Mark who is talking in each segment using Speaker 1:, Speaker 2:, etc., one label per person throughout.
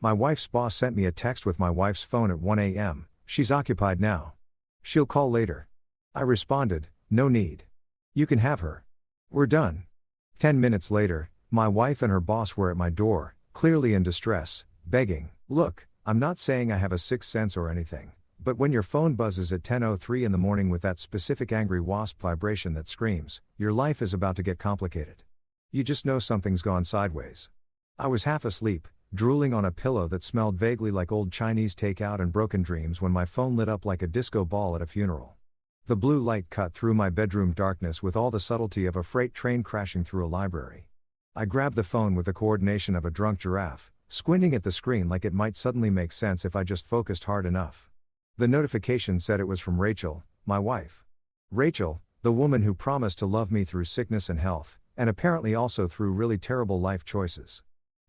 Speaker 1: My wife's boss sent me a text with my wife's phone at 1 a.m. She's occupied now. She'll call later. I responded, no need. You can have her. We're done. 10 minutes later, my wife and her boss were at my door, clearly in distress, begging, look, I'm not saying I have a sixth sense or anything, but when your phone buzzes at 10:03 in the morning with that specific angry wasp vibration that screams, your life is about to get complicated. You just know something's gone sideways. I was half asleep, drooling on a pillow that smelled vaguely like old Chinese takeout and broken dreams when my phone lit up like a disco ball at a funeral. The blue light cut through my bedroom darkness with all the subtlety of a freight train crashing through a library. I grabbed the phone with the coordination of a drunk giraffe, squinting at the screen like it might suddenly make sense if I just focused hard enough. The notification said it was from Rachel, my wife. Rachel, the woman who promised to love me through sickness and health, and apparently also through really terrible life choices.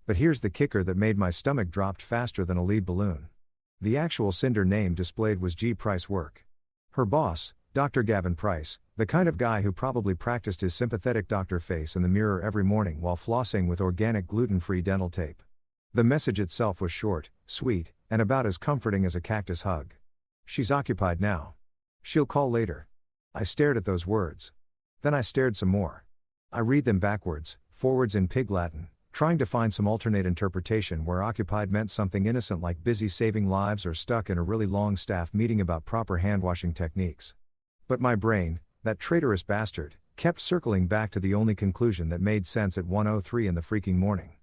Speaker 1: But here's the kicker that made my stomach drop faster than a lead balloon. The actual Cinder name displayed was G. Price Work. Her boss, Dr. Gavin Price, the kind of guy who probably practiced his sympathetic doctor face in the mirror every morning while flossing with organic gluten-free dental tape. The message itself was short, sweet, and about as comforting as a cactus hug. She's occupied now. She'll call later. I stared at those words. Then I stared some more. I read them backwards, forwards in Pig Latin, trying to find some alternate interpretation where occupied meant something innocent like busy saving lives or stuck in a really long staff meeting about proper hand-washing techniques. But my brain, that traitorous bastard, kept circling back to the only conclusion that made sense at 1:03 in the freaking morning.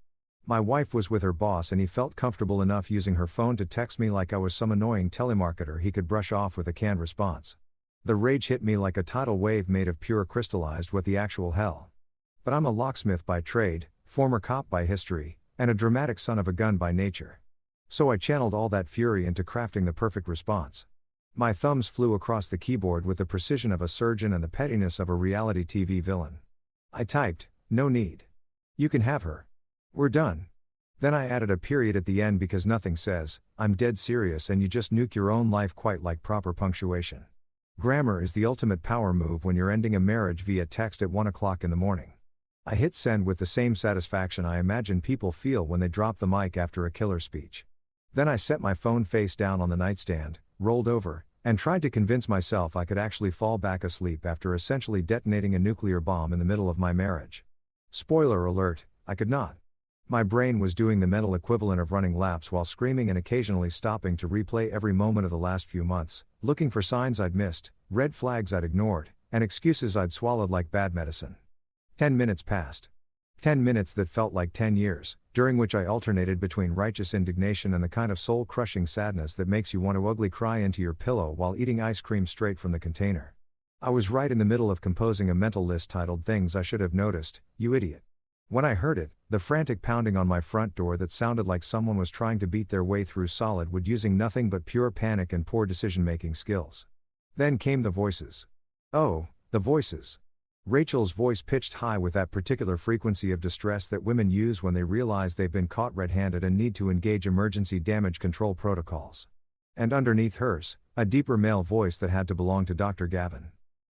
Speaker 1: My wife was with her boss and he felt comfortable enough using her phone to text me like I was some annoying telemarketer he could brush off with a canned response. The rage hit me like a tidal wave made of pure crystallized what the actual hell. But I'm a locksmith by trade, former cop by history, and a dramatic son of a gun by nature. So I channeled all that fury into crafting the perfect response. My thumbs flew across the keyboard with the precision of a surgeon and the pettiness of a reality TV villain. I typed, no need. You can have her. We're done. Then I added a period at the end because nothing says, I'm dead serious and you just nuke your own life quite like proper punctuation. Grammar is the ultimate power move when you're ending a marriage via text at 1 o'clock in the morning. I hit send with the same satisfaction I imagine people feel when they drop the mic after a killer speech. Then I set my phone face down on the nightstand, rolled over, and tried to convince myself I could actually fall back asleep after essentially detonating a nuclear bomb in the middle of my marriage. Spoiler alert, I could not. My brain was doing the mental equivalent of running laps while screaming and occasionally stopping to replay every moment of the last few months, looking for signs I'd missed, red flags I'd ignored, and excuses I'd swallowed like bad medicine. 10 minutes passed. 10 minutes that felt like 10 years, during which I alternated between righteous indignation and the kind of soul-crushing sadness that makes you want to ugly cry into your pillow while eating ice cream straight from the container. I was right in the middle of composing a mental list titled Things I Should Have Noticed, You Idiot. When I heard it, the frantic pounding on my front door that sounded like someone was trying to beat their way through solid wood using nothing but pure panic and poor decision-making skills. Then came the voices. Oh, the voices. Rachel's voice pitched high with that particular frequency of distress that women use when they realize they've been caught red-handed and need to engage emergency damage control protocols. And underneath hers, a deeper male voice that had to belong to Dr. Gavin.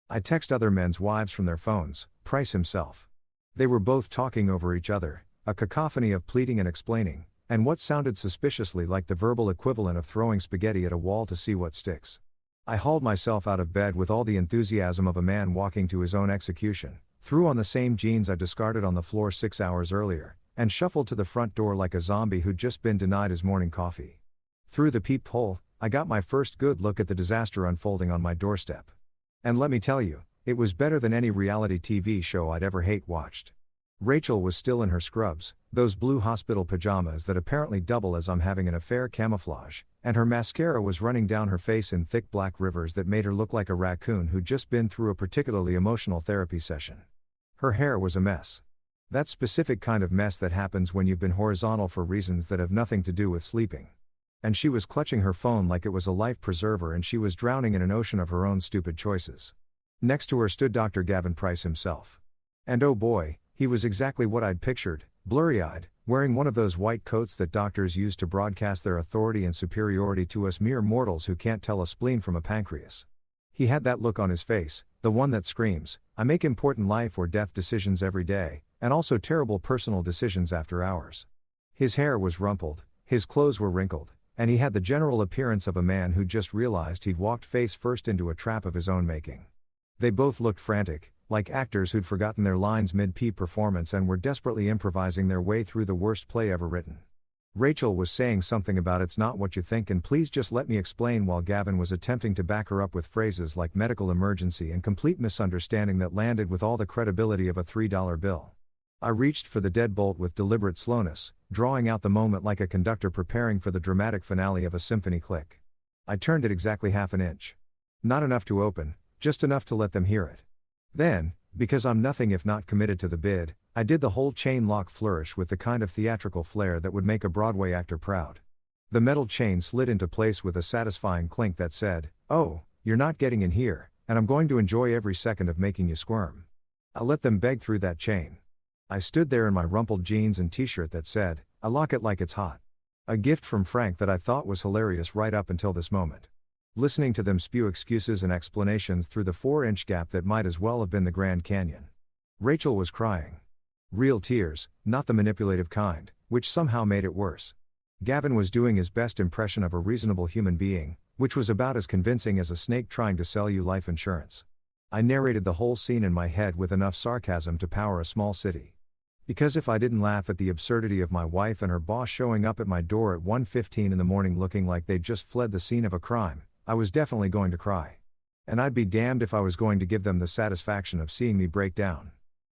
Speaker 1: I text other men's wives from their phones, Price himself. They were both talking over each other, a cacophony of pleading and explaining, and what sounded suspiciously like the verbal equivalent of throwing spaghetti at a wall to see what sticks. I hauled myself out of bed with all the enthusiasm of a man walking to his own execution, threw on the same jeans I discarded on the floor 6 hours earlier, and shuffled to the front door like a zombie who'd just been denied his morning coffee. Through the peephole, I got my first good look at the disaster unfolding on my doorstep. And let me tell you, it was better than any reality TV show I'd ever watched. Rachel was still in her scrubs, those blue hospital pajamas that apparently double as I'm having an affair camouflage, and her mascara was running down her face in thick black rivers that made her look like a raccoon who'd just been through a particularly emotional therapy session. Her hair was a mess. That specific kind of mess that happens when you've been horizontal for reasons that have nothing to do with sleeping. And she was clutching her phone like it was a life preserver and she was drowning in an ocean of her own stupid choices. Next to her stood Dr. Gavin Price himself. And oh boy, he was exactly what I'd pictured, blurry-eyed, wearing one of those white coats that doctors use to broadcast their authority and superiority to us mere mortals who can't tell a spleen from a pancreas. He had that look on his face, the one that screams, I make important life or death decisions every day, and also terrible personal decisions after hours. His hair was rumpled, His clothes were wrinkled, and he had the general appearance of a man who just realized he'd walked face first into a trap of his own making. They both looked frantic, like actors who'd forgotten their lines mid-P performance and were desperately improvising their way through the worst play ever written. Rachel was saying something about "it's not what you think and please just let me explain," while Gavin was attempting to back her up with phrases like medical emergency and complete misunderstanding that landed with all the credibility of a $3 bill. I reached for the deadbolt with deliberate slowness, drawing out the moment like a conductor preparing for the dramatic finale of a symphony click. I turned it exactly half an inch. Not enough to open, just enough to let them hear it. Then, because I'm nothing if not committed to the bid, I did the whole chain lock flourish with the kind of theatrical flair that would make a Broadway actor proud. The metal chain slid into place with a satisfying clink that said, "Oh, you're not getting in here, and I'm going to enjoy every second of making you squirm." I let them beg through that chain. I stood there in my rumpled jeans and t-shirt that said, "I lock it like it's hot." A gift from Frank that I thought was hilarious right up until this moment. Listening to them spew excuses and explanations through the 4-inch gap that might as well have been the Grand Canyon. Rachel was crying. Real tears, not the manipulative kind, which somehow made it worse. Gavin was doing his best impression of a reasonable human being, which was about as convincing as a snake trying to sell you life insurance. I narrated the whole scene in my head with enough sarcasm to power a small city. Because if I didn't laugh at the absurdity of my wife and her boss showing up at my door at 1:15 in the morning looking like they'd just fled the scene of a crime, I was definitely going to cry. And I'd be damned if I was going to give them the satisfaction of seeing me break down.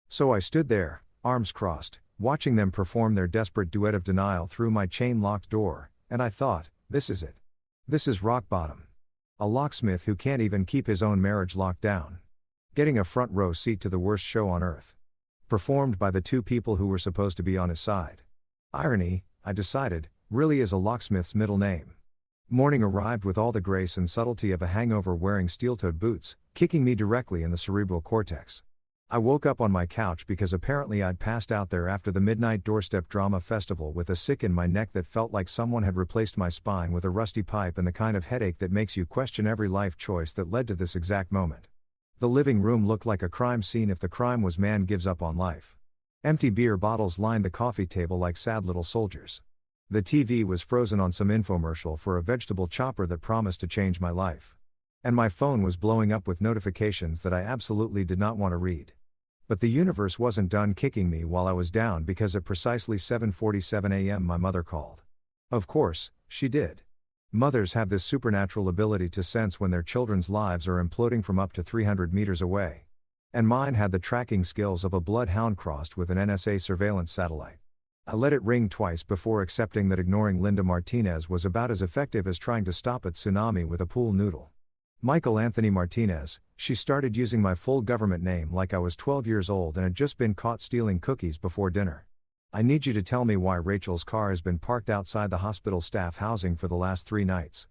Speaker 1: So I stood there, arms crossed, watching them perform their desperate duet of denial through my chain-locked door, and I thought, this is it. This is rock bottom. A locksmith who can't even keep his own marriage locked down. Getting a front row seat to the worst show on earth. Performed by the two people who were supposed to be on his side. Irony, I decided, really is a locksmith's middle name. Morning arrived with all the grace and subtlety of a hangover wearing steel-toed boots, kicking me directly in the cerebral cortex. I woke up on my couch because apparently I'd passed out there after the midnight doorstep drama festival with a sick in my neck that felt like someone had replaced my spine with a rusty pipe and the kind of headache that makes you question every life choice that led to this exact moment. The living room looked like a crime scene if the crime was man gives up on life. Empty beer bottles lined the coffee table like sad little soldiers. The TV was frozen on some infomercial for a vegetable chopper that promised to change my life. And my phone was blowing up with notifications that I absolutely did not want to read. But the universe wasn't done kicking me while I was down because at precisely 7:47 a.m. my mother called. Of course, she did. Mothers have this supernatural ability to sense when their children's lives are imploding from up to 300 meters away. And mine had the tracking skills of a bloodhound crossed with an NSA surveillance satellite. I let it ring twice before accepting that ignoring Linda Martinez was about as effective as trying to stop a tsunami with a pool noodle. Michael Anthony Martinez, she started using my full government name like I was 12 years old and had just been caught stealing cookies before dinner. I need you to tell me why Rachel's car has been parked outside the hospital staff housing for the last 3 nights.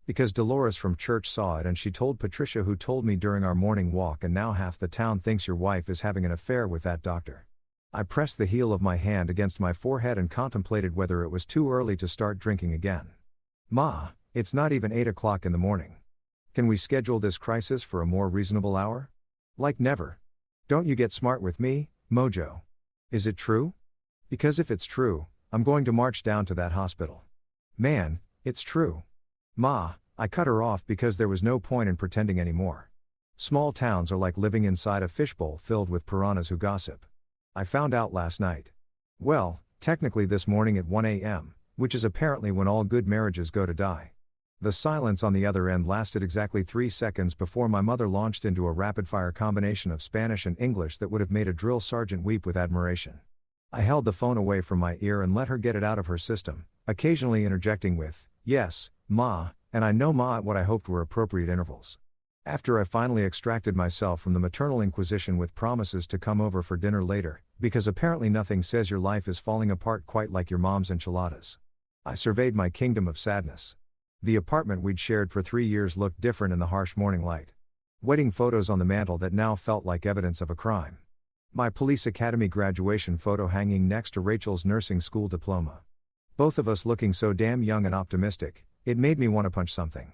Speaker 1: Because Dolores from church saw it and she told Patricia, who told me during our morning walk, and now half the town thinks your wife is having an affair with that doctor. I pressed the heel of my hand against my forehead and contemplated whether it was too early to start drinking again. Ma, it's not even 8 o'clock in the morning. Can we schedule this crisis for a more reasonable hour? Like never. Don't you get smart with me, Mojo. Is it true? Because if it's true, I'm going to march down to that hospital. Man, it's true. Ma, I cut her off because there was no point in pretending anymore. Small towns are like living inside a fishbowl filled with piranhas who gossip. I found out last night. Well, technically this morning at 1 a.m., which is apparently when all good marriages go to die. The silence on the other end lasted exactly 3 seconds before my mother launched into a rapid-fire combination of Spanish and English that would have made a drill sergeant weep with admiration. I held the phone away from my ear and let her get it out of her system, occasionally interjecting with, "Yes, Ma," and "I know, Ma," at what I hoped were appropriate intervals. After I finally extracted myself from the maternal inquisition with promises to come over for dinner later, because apparently nothing says your life is falling apart quite like your mom's enchiladas. I surveyed my kingdom of sadness. The apartment we'd shared for 3 years looked different in the harsh morning light. Wedding photos on the mantel that now felt like evidence of a crime. My police academy graduation photo hanging next to Rachel's nursing school diploma. Both of us looking so damn young and optimistic, it made me want to punch something.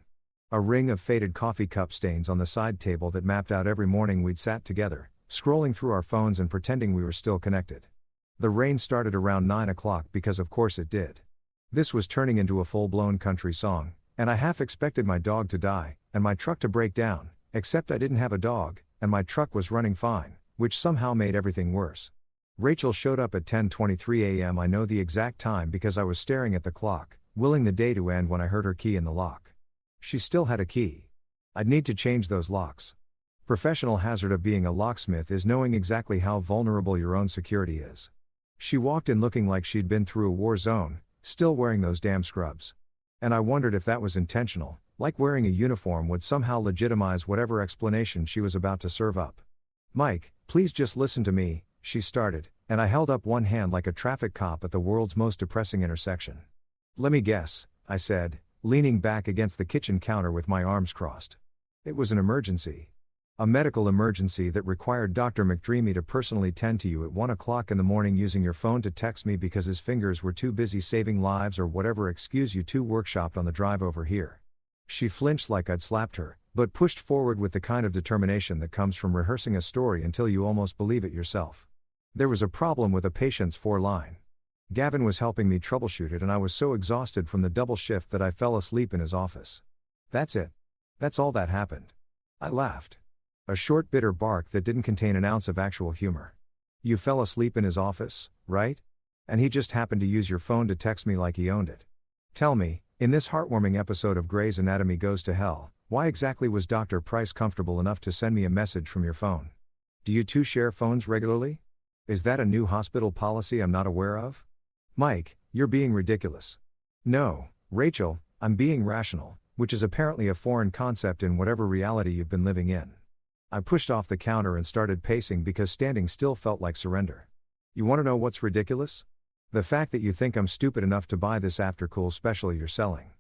Speaker 1: A ring of faded coffee cup stains on the side table that mapped out every morning we'd sat together, scrolling through our phones and pretending we were still connected. The rain started around 9 o'clock because of course it did. This was turning into a full-blown country song, and I half expected my dog to die, and my truck to break down, except I didn't have a dog, and my truck was running fine, which somehow made everything worse. Rachel showed up at 10:23 a.m. I know the exact time because I was staring at the clock, willing the day to end when I heard her key in the lock. She still had a key. I'd need to change those locks. Professional hazard of being a locksmith is knowing exactly how vulnerable your own security is. She walked in looking like she'd been through a war zone, still wearing those damn scrubs. And I wondered if that was intentional, like wearing a uniform would somehow legitimize whatever explanation she was about to serve up. "Mike, please just listen to me," she started, and I held up one hand like a traffic cop at the world's most depressing intersection. "Let me guess," I said, leaning back against the kitchen counter with my arms crossed. "It was an emergency. A medical emergency that required Dr. McDreamy to personally tend to you at 1 o'clock in the morning using your phone to text me because his fingers were too busy saving lives or whatever excuse you two workshopped on the drive over here." She flinched like I'd slapped her, but pushed forward with the kind of determination that comes from rehearsing a story until you almost believe it yourself. "There was a problem with a patient's foreline. Gavin was helping me troubleshoot it and I was so exhausted from the double shift that I fell asleep in his office. That's it. That's all that happened." I laughed. A short bitter bark that didn't contain an ounce of actual humor. "You fell asleep in his office, right? And he just happened to use your phone to text me like he owned it. Tell me, in this heartwarming episode of Grey's Anatomy Goes to Hell, why exactly was Dr. Price comfortable enough to send me a message from your phone? Do you two share phones regularly? Is that a new hospital policy I'm not aware of?" "Mike, you're being ridiculous." "No, Rachel, I'm being rational, which is apparently a foreign concept in whatever reality you've been living in." I pushed off the counter and started pacing because standing still felt like surrender. "You want to know what's ridiculous? The fact that you think I'm stupid enough to buy this after-cool special you're selling."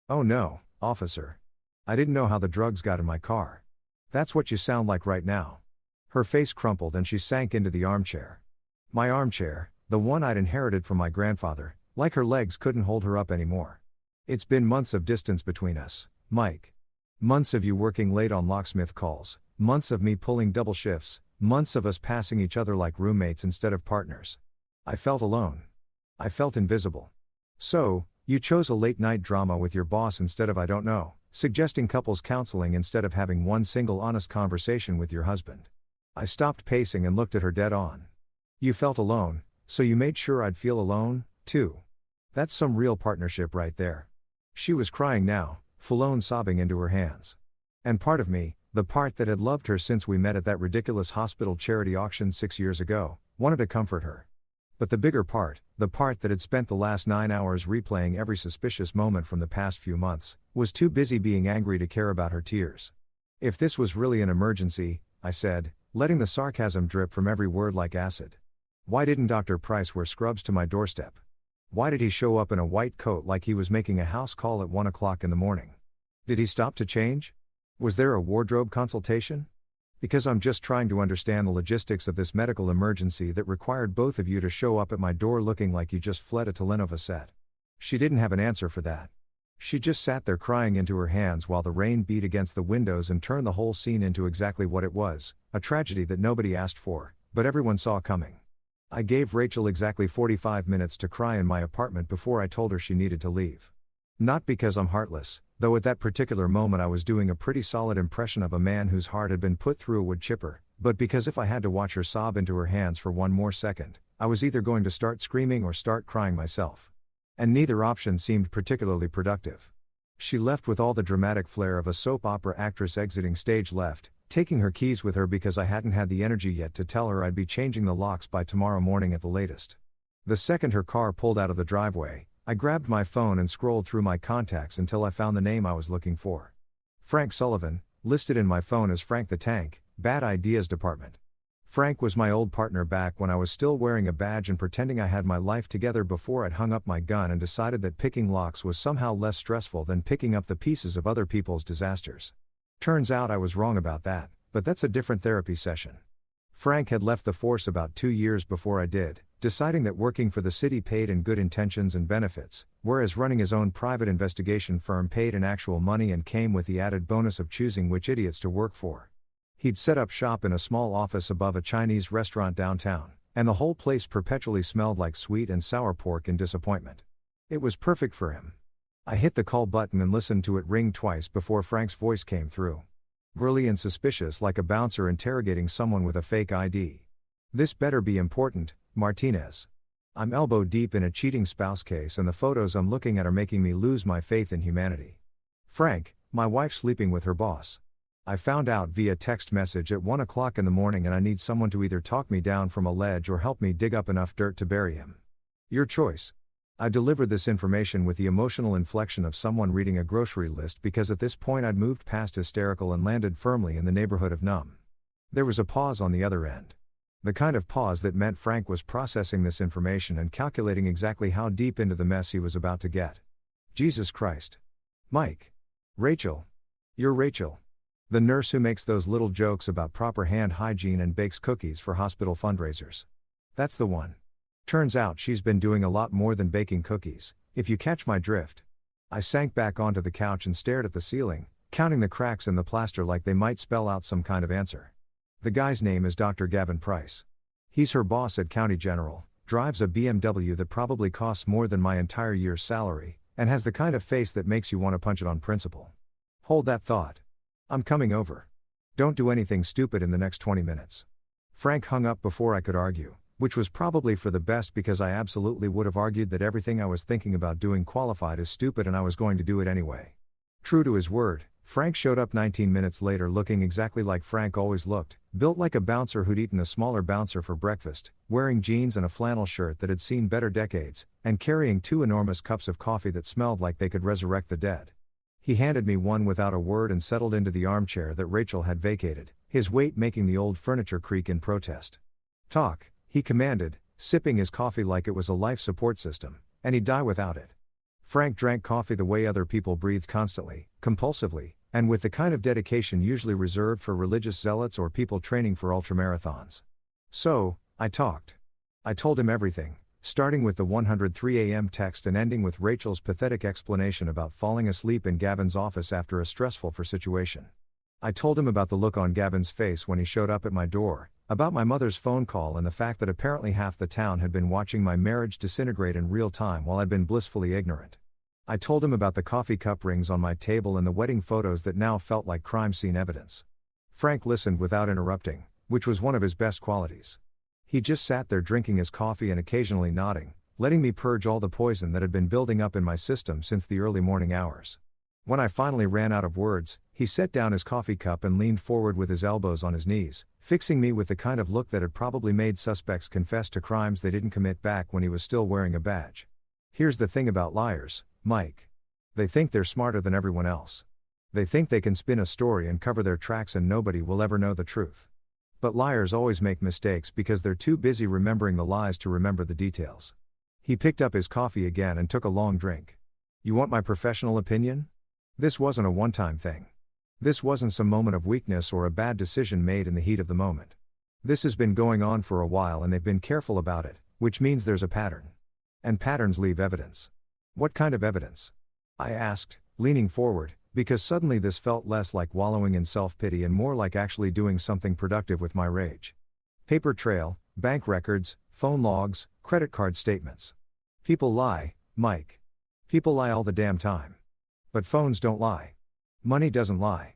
Speaker 1: "Oh no, officer. I didn't know how the drugs got in my car." "That's what you sound like right now." Her face crumpled and she sank into the armchair. My armchair, the one I'd inherited from my grandfather, like her legs couldn't hold her up anymore. "It's been months of distance between us, Mike. Months of you working late on locksmith calls, months of me pulling double shifts, months of us passing each other like roommates instead of partners. I felt alone. I felt invisible. So, you chose a late-night drama with your boss instead of I don't know, suggesting couples counseling instead of having one single honest conversation with your husband." I stopped pacing and looked at her dead on. "You felt alone, so you made sure I'd feel alone, too. That's some real partnership right there." She was crying now, full-on sobbing into her hands. And part of me, the part that had loved her since we met at that ridiculous hospital charity auction 6 years ago, wanted to comfort her. But the bigger part, the part that had spent the last 9 hours replaying every suspicious moment from the past few months, was too busy being angry to care about her tears. "If this was really an emergency," I said, letting the sarcasm drip from every word like acid, "why didn't Dr. Price wear scrubs to my doorstep? Why did he show up in a white coat like he was making a house call at 1 o'clock in the morning? Did he stop to change? Was there a wardrobe consultation? Because I'm just trying to understand the logistics of this medical emergency that required both of you to show up at my door looking like you just fled a telenovela set." She didn't have an answer for that. She just sat there crying into her hands while the rain beat against the windows and turned the whole scene into exactly what it was, a tragedy that nobody asked for, but everyone saw coming. I gave Rachel exactly 45 minutes to cry in my apartment before I told her she needed to leave. Not because I'm heartless, though at that particular moment I was doing a pretty solid impression of a man whose heart had been put through a wood chipper, but because if I had to watch her sob into her hands for one more second, I was either going to start screaming or start crying myself. And neither option seemed particularly productive. She left with all the dramatic flair of a soap opera actress exiting stage left, taking her keys with her because I hadn't had the energy yet to tell her I'd be changing the locks by tomorrow morning at the latest. The second her car pulled out of the driveway, I grabbed my phone and scrolled through my contacts until I found the name I was looking for. Frank Sullivan, listed in my phone as Frank the Tank, Bad Ideas Department. Frank was my old partner back when I was still wearing a badge and pretending I had my life together before I'd hung up my gun and decided that picking locks was somehow less stressful than picking up the pieces of other people's disasters. Turns out I was wrong about that, but that's a different therapy session. Frank had left the force about 2 years before I did, deciding that working for the city paid in good intentions and benefits, whereas running his own private investigation firm paid in actual money and came with the added bonus of choosing which idiots to work for. He'd set up shop in a small office above a Chinese restaurant downtown, and the whole place perpetually smelled like sweet and sour pork in disappointment. It was perfect for him. I hit the call button and listened to it ring twice before Frank's voice came through. Girly and suspicious, like a bouncer interrogating someone with a fake ID. This better be important, Martinez. I'm elbow deep in a cheating spouse case and the photos I'm looking at are making me lose my faith in humanity. Frank, my wife's sleeping with her boss. I found out via text message at 1 o'clock in the morning and I need someone to either talk me down from a ledge or help me dig up enough dirt to bury him. Your choice. I delivered this information with the emotional inflection of someone reading a grocery list because at this point I'd moved past hysterical and landed firmly in the neighborhood of numb. There was a pause on the other end. The kind of pause that meant Frank was processing this information and calculating exactly how deep into the mess he was about to get. Jesus Christ. Mike. Rachel. You're Rachel. The nurse who makes those little jokes about proper hand hygiene and bakes cookies for hospital fundraisers. That's the one. Turns out she's been doing a lot more than baking cookies, if you catch my drift. I sank back onto the couch and stared at the ceiling, counting the cracks in the plaster like they might spell out some kind of answer. The guy's name is Dr. Gavin Price. He's her boss at County General, drives a BMW that probably costs more than my entire year's salary, and has the kind of face that makes you want to punch it on principle. Hold that thought. I'm coming over. Don't do anything stupid in the next 20 minutes. Frank hung up before I could argue, which was probably for the best because I absolutely would have argued that everything I was thinking about doing qualified as stupid and I was going to do it anyway. True to his word, Frank showed up 19 minutes later looking exactly like Frank always looked, built like a bouncer who'd eaten a smaller bouncer for breakfast, wearing jeans and a flannel shirt that had seen better decades, and carrying 2 enormous cups of coffee that smelled like they could resurrect the dead. He handed me one without a word and settled into the armchair that Rachel had vacated, his weight making the old furniture creak in protest. Talk, he commanded, sipping his coffee like it was a life support system, and he'd die without it. Frank drank coffee the way other people breathed constantly, compulsively, and with the kind of dedication usually reserved for religious zealots or people training for ultramarathons. So, I talked. I told him everything, starting with the 103 a.m. text and ending with Rachel's pathetic explanation about falling asleep in Gavin's office after a stressful situation. I told him about the look on Gavin's face when he showed up at my door, about my mother's phone call and the fact that apparently half the town had been watching my marriage disintegrate in real time while I'd been blissfully ignorant. I told him about the coffee cup rings on my table and the wedding photos that now felt like crime scene evidence. Frank listened without interrupting, which was one of his best qualities. He just sat there drinking his coffee and occasionally nodding, letting me purge all the poison that had been building up in my system since the early morning hours. When I finally ran out of words, he set down his coffee cup and leaned forward with his elbows on his knees, fixing me with the kind of look that had probably made suspects confess to crimes they didn't commit back when he was still wearing a badge. Here's the thing about liars, Mike. They think they're smarter than everyone else. They think they can spin a story and cover their tracks and nobody will ever know the truth. But liars always make mistakes because they're too busy remembering the lies to remember the details. He picked up his coffee again and took a long drink. You want my professional opinion? This wasn't a one-time thing. This wasn't some moment of weakness or a bad decision made in the heat of the moment. This has been going on for a while and they've been careful about it, which means there's a pattern. And patterns leave evidence. What kind of evidence? I asked, leaning forward, because suddenly this felt less like wallowing in self-pity and more like actually doing something productive with my rage. Paper trail, bank records, phone logs, credit card statements. People lie, Mike. People lie all the damn time. But phones don't lie. Money doesn't lie.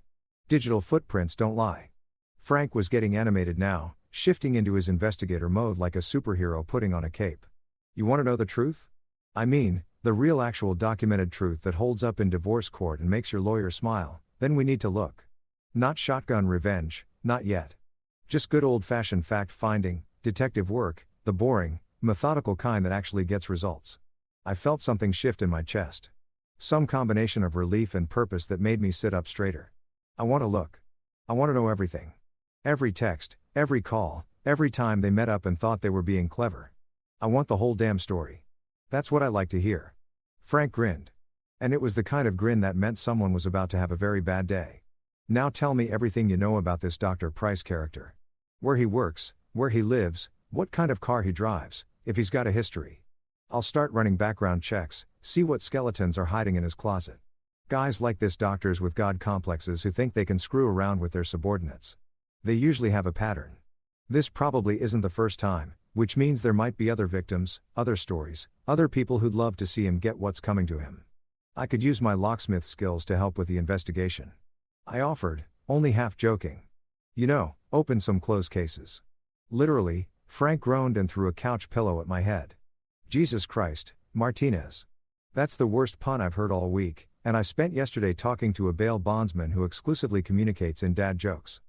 Speaker 1: Digital footprints don't lie. Frank was getting animated now, shifting into his investigator mode like a superhero putting on a cape. You want to know the truth? I mean, the real actual documented truth that holds up in divorce court and makes your lawyer smile, then we need to look. Not shotgun revenge, not yet. Just good old-fashioned fact-finding, detective work, the boring, methodical kind that actually gets results. I felt something shift in my chest. Some combination of relief and purpose that made me sit up straighter. I want to look. I want to know everything. Every text, every call, every time they met up and thought they were being clever. I want the whole damn story. That's what I like to hear. Frank grinned. And it was the kind of grin that meant someone was about to have a very bad day. Now tell me everything you know about this Dr. Price character. Where he works, where he lives, what kind of car he drives, if he's got a history. I'll start running background checks, see what skeletons are hiding in his closet. Guys like this, doctors with God complexes who think they can screw around with their subordinates. They usually have a pattern. This probably isn't the first time, which means there might be other victims, other stories, other people who'd love to see him get what's coming to him. I could use my locksmith skills to help with the investigation. I offered, only half joking. Open some closed cases. Literally, Frank groaned and threw a couch pillow at my head. Jesus Christ, Martinez. That's the worst pun I've heard all week, and I spent yesterday talking to a bail bondsman who exclusively communicates in dad jokes.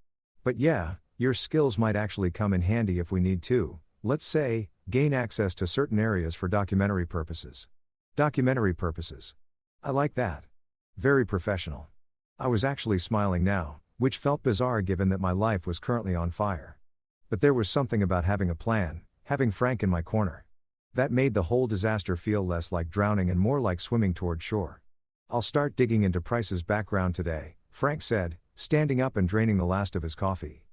Speaker 1: But yeah, your skills might actually come in handy if we need to, let's say, gain access to certain areas for documentary purposes. Documentary purposes. I like that. Very professional. I was actually smiling now, which felt bizarre given that my life was currently on fire. But there was something about having a plan, having Frank in my corner. That made the whole disaster feel less like drowning and more like swimming toward shore. I'll start digging into Price's background today, Frank said, standing up and draining the last of his coffee.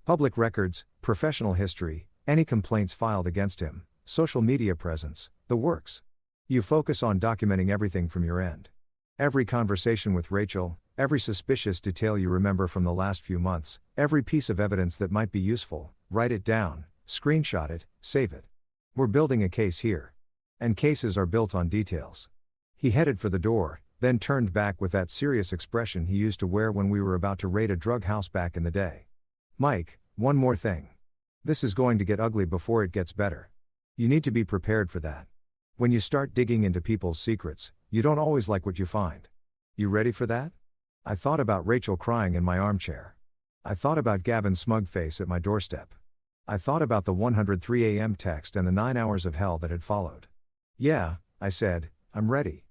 Speaker 1: Public records, professional history, any complaints filed against him, social media presence, the works. You focus on documenting everything from your end. Every conversation with Rachel, every suspicious detail you remember from the last few months, every piece of evidence that might be useful, write it down, screenshot it, save it. We're building a case here. And cases are built on details. He headed for the door, then turned back with that serious expression he used to wear when we were about to raid a drug house back in the day. Mike, one more thing. This is going to get ugly before it gets better. You need to be prepared for that. When you start digging into people's secrets, you don't always like what you find. You ready for that? I thought about Rachel crying in my armchair. I thought about Gavin's smug face at my doorstep. I thought about the 103 a.m. text and the 9 hours of hell that had followed. Yeah, I said, I'm ready.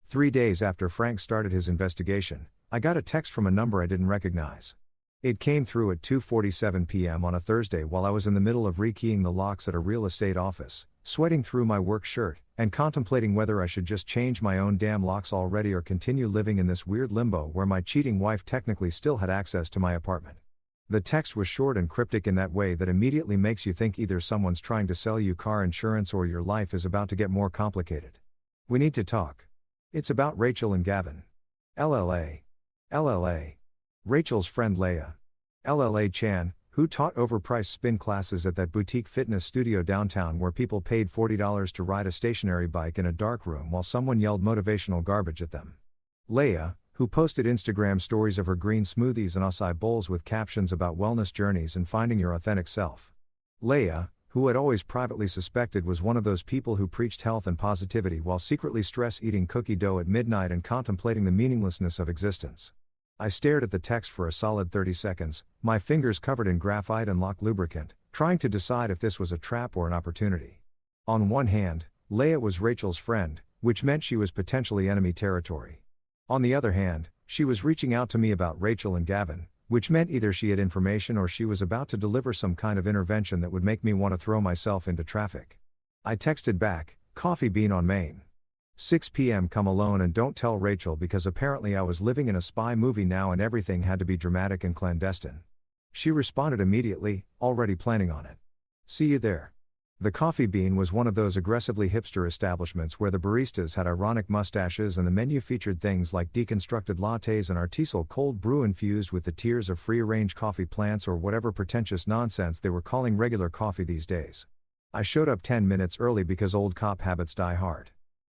Speaker 1: 3 days after Frank started his investigation, I got a text from a number I didn't recognize. It came through at 2:47 p.m. on a Thursday while I was in the middle of rekeying the locks at a real estate office, sweating through my work shirt, and contemplating whether I should just change my own damn locks already or continue living in this weird limbo where my cheating wife technically still had access to my apartment. The text was short and cryptic in that way that immediately makes you think either someone's trying to sell you car insurance or your life is about to get more complicated. We need to talk. It's about Rachel and Gavin. LLA. LLA. Rachel's friend Leah. LLA Chan, who taught overpriced spin classes at that boutique fitness studio downtown where people paid $40 to ride a stationary bike in a dark room while someone yelled motivational garbage at them. Leah, who posted Instagram stories of her green smoothies and acai bowls with captions about wellness journeys and finding your authentic self. Leah, who I'd always privately suspected was one of those people who preached health and positivity while secretly stress-eating cookie dough at midnight and contemplating the meaninglessness of existence. I stared at the text for a solid 30 seconds, my fingers covered in graphite and lock lubricant, trying to decide if this was a trap or an opportunity. On one hand, Leah was Rachel's friend, which meant she was potentially enemy territory. On the other hand, she was reaching out to me about Rachel and Gavin, which meant either she had information or she was about to deliver some kind of intervention that would make me want to throw myself into traffic. I texted back, coffee bean on Main. 6 p.m. Come alone and don't tell Rachel because apparently I was living in a spy movie now and everything had to be dramatic and clandestine. She responded immediately, already planning on it. See you there. The Coffee Bean was one of those aggressively hipster establishments where the baristas had ironic mustaches and the menu featured things like deconstructed lattes and artisanal cold brew infused with the tears of free-range coffee plants or whatever pretentious nonsense they were calling regular coffee these days. I showed up 10 minutes early because old cop habits die hard.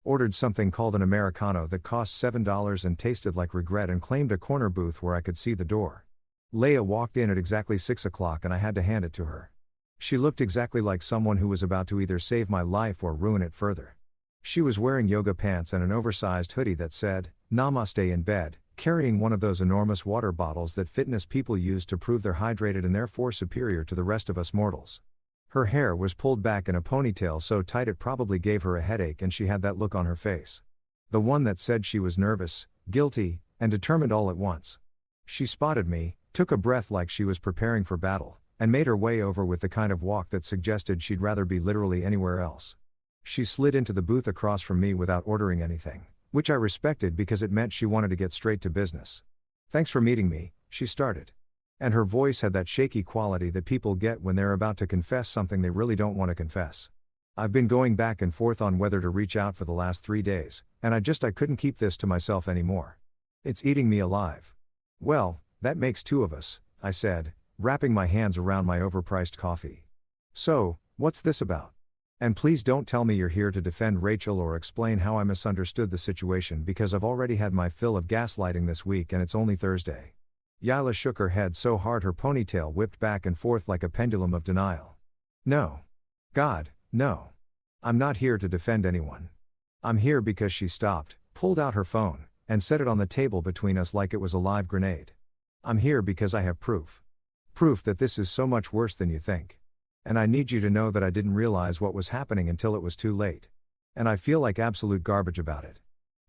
Speaker 1: Ordered something called an Americano that cost $7 and tasted like regret and claimed a corner booth where I could see the door. Leah walked in at exactly 6 o'clock and I had to hand it to her. She looked exactly like someone who was about to either save my life or ruin it further. She was wearing yoga pants and an oversized hoodie that said, Namaste in bed, carrying one of those enormous water bottles that fitness people use to prove they're hydrated and therefore superior to the rest of us mortals. Her hair was pulled back in a ponytail so tight it probably gave her a headache and she had that look on her face. The one that said she was nervous, guilty, and determined all at once. She spotted me, took a breath like she was preparing for battle, and made her way over with the kind of walk that suggested she'd rather be literally anywhere else. She slid into the booth across from me without ordering anything, which I respected because it meant she wanted to get straight to business. Thanks for meeting me, she started. And her voice had that shaky quality that people get when they're about to confess something they really don't want to confess. I've been going back and forth on whether to reach out for the last 3 days, and I couldn't keep this to myself anymore. It's eating me alive. Well, that makes 2 of us, I said, wrapping my hands around my overpriced coffee. So, What's this about? And please don't tell me you're here to defend Rachel or explain how I misunderstood the situation because I've already had my fill of gaslighting this week and it's only Thursday. Yila shook her head so hard her ponytail whipped back and forth like a pendulum of denial. No. God, no. I'm not here to defend anyone. I'm here because she stopped, pulled out her phone, and set it on the table between us like it was a live grenade. I'm here because I have proof. Proof that this is so much worse than you think. And I need you to know that I didn't realize what was happening until it was too late. And I feel like absolute garbage about it.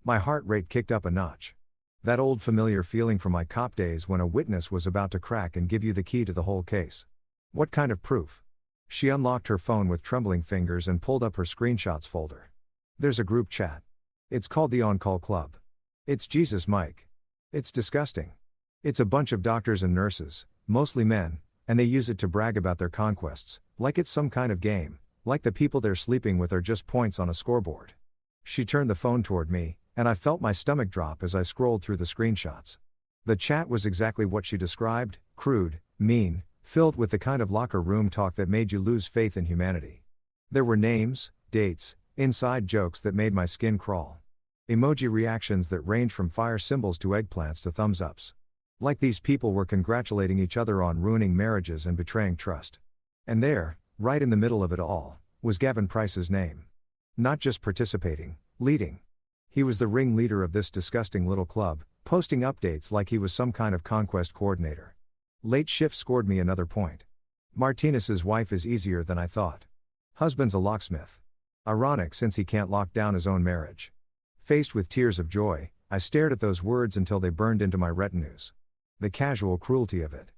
Speaker 1: My heart rate kicked up a notch. That old familiar feeling from my cop days when a witness was about to crack and give you the key to the whole case. What kind of proof? She unlocked her phone with trembling fingers and pulled up her screenshots folder. There's a group chat. It's called the On Call Club. It's Jesus Mike. It's disgusting. It's a bunch of doctors and nurses, mostly men, and they use it to brag about their conquests, like it's some kind of game, like the people they're sleeping with are just points on a scoreboard. She turned the phone toward me, and I felt my stomach drop as I scrolled through the screenshots. The chat was exactly what she described, crude, mean, filled with the kind of locker room talk that made you lose faith in humanity. There were names, dates, inside jokes that made my skin crawl. Emoji reactions that ranged from fire symbols to eggplants to thumbs ups. Like these people were congratulating each other on ruining marriages and betraying trust. And there, right in the middle of it all, was Gavin Price's name. Not just participating, leading. He was the ringleader of this disgusting little club, posting updates like he was some kind of conquest coordinator. Late shift scored me another point. Martinez's wife is easier than I thought. Husband's a locksmith. Ironic since he can't lock down his own marriage. Faced with tears of joy, I stared at those words until they burned into my retinas. The casual cruelty of it.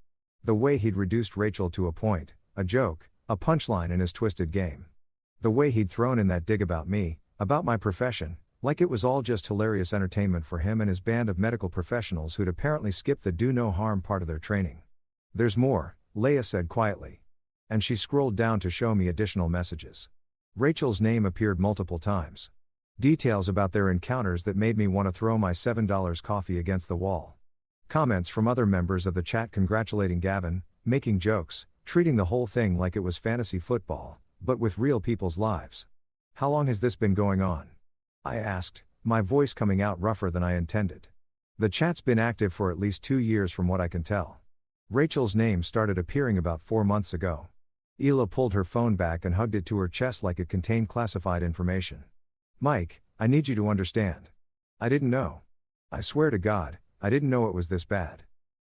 Speaker 1: The way he'd reduced Rachel to a point, a joke, a punchline in his twisted game. The way he'd thrown in that dig about me, about my profession, like it was all just hilarious entertainment for him and his band of medical professionals who'd apparently skipped the do no harm part of their training. There's more, Leia said quietly. And she scrolled down to show me additional messages. Rachel's name appeared multiple times. Details about their encounters that made me want to throw my $7 coffee against the wall. Comments from other members of the chat congratulating Gavin, making jokes, treating the whole thing like it was fantasy football, but with real people's lives. How long has this been going on? I asked, my voice coming out rougher than I intended. The chat's been active for at least 2 years from what I can tell. Rachel's name started appearing about 4 months ago. Hila pulled her phone back and hugged it to her chest like it contained classified information. Mike, I need you to understand. I didn't know. I swear to God, I didn't know it was this bad.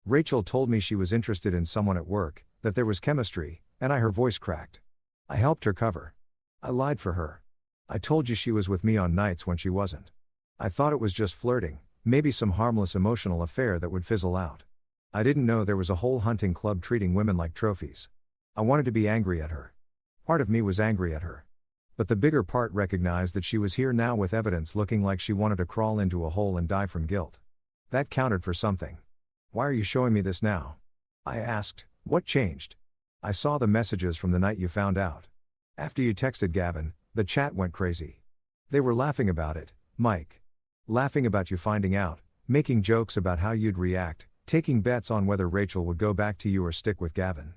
Speaker 1: Rachel told me she was interested in someone at work, that there was chemistry, and her voice cracked. I helped her cover. I lied for her. I told you she was with me on nights when she wasn't. I thought it was just flirting, maybe some harmless emotional affair that would fizzle out. I didn't know there was a whole hunting club treating women like trophies. I wanted to be angry at her. Part of me was angry at her. But the bigger part recognized that she was here now with evidence looking like she wanted to crawl into a hole and die from guilt. That counted for something. Why are you showing me this now? I asked, what changed? I saw the messages from the night you found out. After you texted Gavin, the chat went crazy. They were laughing about it, Mike. Laughing about you finding out, making jokes about how you'd react, taking bets on whether Rachel would go back to you or stick with Gavin.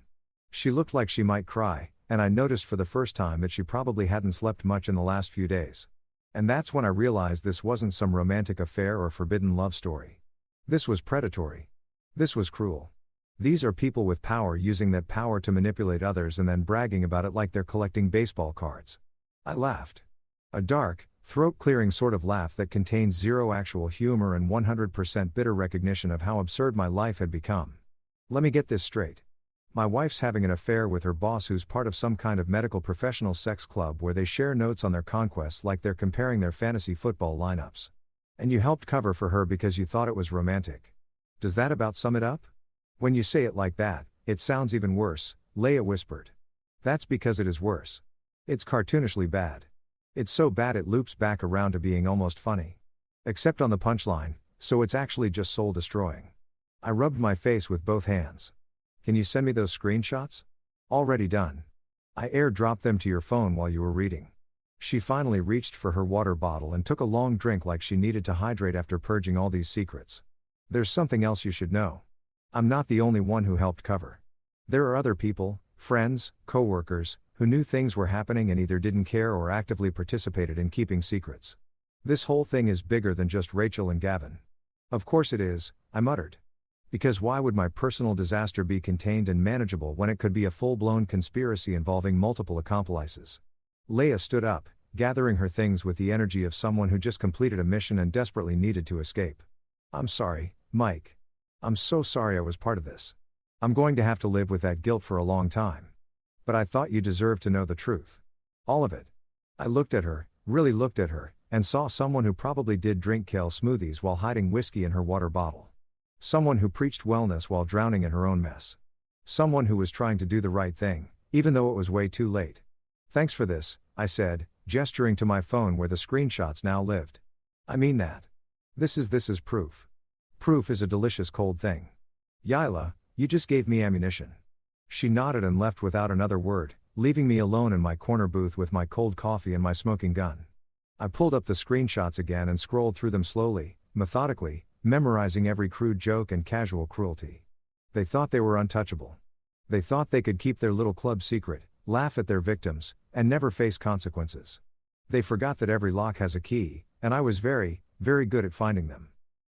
Speaker 1: She looked like she might cry, and I noticed for the first time that she probably hadn't slept much in the last few days. And that's when I realized this wasn't some romantic affair or forbidden love story. This was predatory. This was cruel. These are people with power using that power to manipulate others and then bragging about it like they're collecting baseball cards. I laughed. A dark, throat-clearing sort of laugh that contains zero actual humor and 100% bitter recognition of how absurd my life had become. Let me get this straight. My wife's having an affair with her boss who's part of some kind of medical professional sex club where they share notes on their conquests like they're comparing their fantasy football lineups. And you helped cover for her because you thought it was romantic. Does that about sum it up? When you say it like that, it sounds even worse, Leia whispered. That's because it is worse. It's cartoonishly bad. It's so bad it loops back around to being almost funny. Except on the punchline, so it's actually just soul-destroying. I rubbed my face with both hands. Can you send me those screenshots? Already done. I airdropped them to your phone while you were reading. She finally reached for her water bottle and took a long drink like she needed to hydrate after purging all these secrets. There's something else you should know. I'm not the only one who helped cover. There are other people, friends, co-workers, who knew things were happening and either didn't care or actively participated in keeping secrets. This whole thing is bigger than just Rachel and Gavin. Of course it is, I muttered. Because why would my personal disaster be contained and manageable when it could be a full-blown conspiracy involving multiple accomplices? Leia stood up, gathering her things with the energy of someone who just completed a mission and desperately needed to escape. I'm sorry, Mike. I'm so sorry I was part of this. I'm going to have to live with that guilt for a long time. But I thought you deserved to know the truth. All of it. I looked at her, really looked at her, and saw someone who probably did drink kale smoothies while hiding whiskey in her water bottle. Someone who preached wellness while drowning in her own mess. Someone who was trying to do the right thing, even though it was way too late. Thanks for this, I said, gesturing to my phone where the screenshots now lived. I mean that. This is proof. Proof is a delicious cold thing. Yila, you just gave me ammunition. She nodded and left without another word, leaving me alone in my corner booth with my cold coffee and my smoking gun. I pulled up the screenshots again and scrolled through them slowly, methodically, memorizing every crude joke and casual cruelty. They thought they were untouchable. They thought they could keep their little club secret, laugh at their victims, and never face consequences. They forgot that every lock has a key, and I was very, very good at finding them.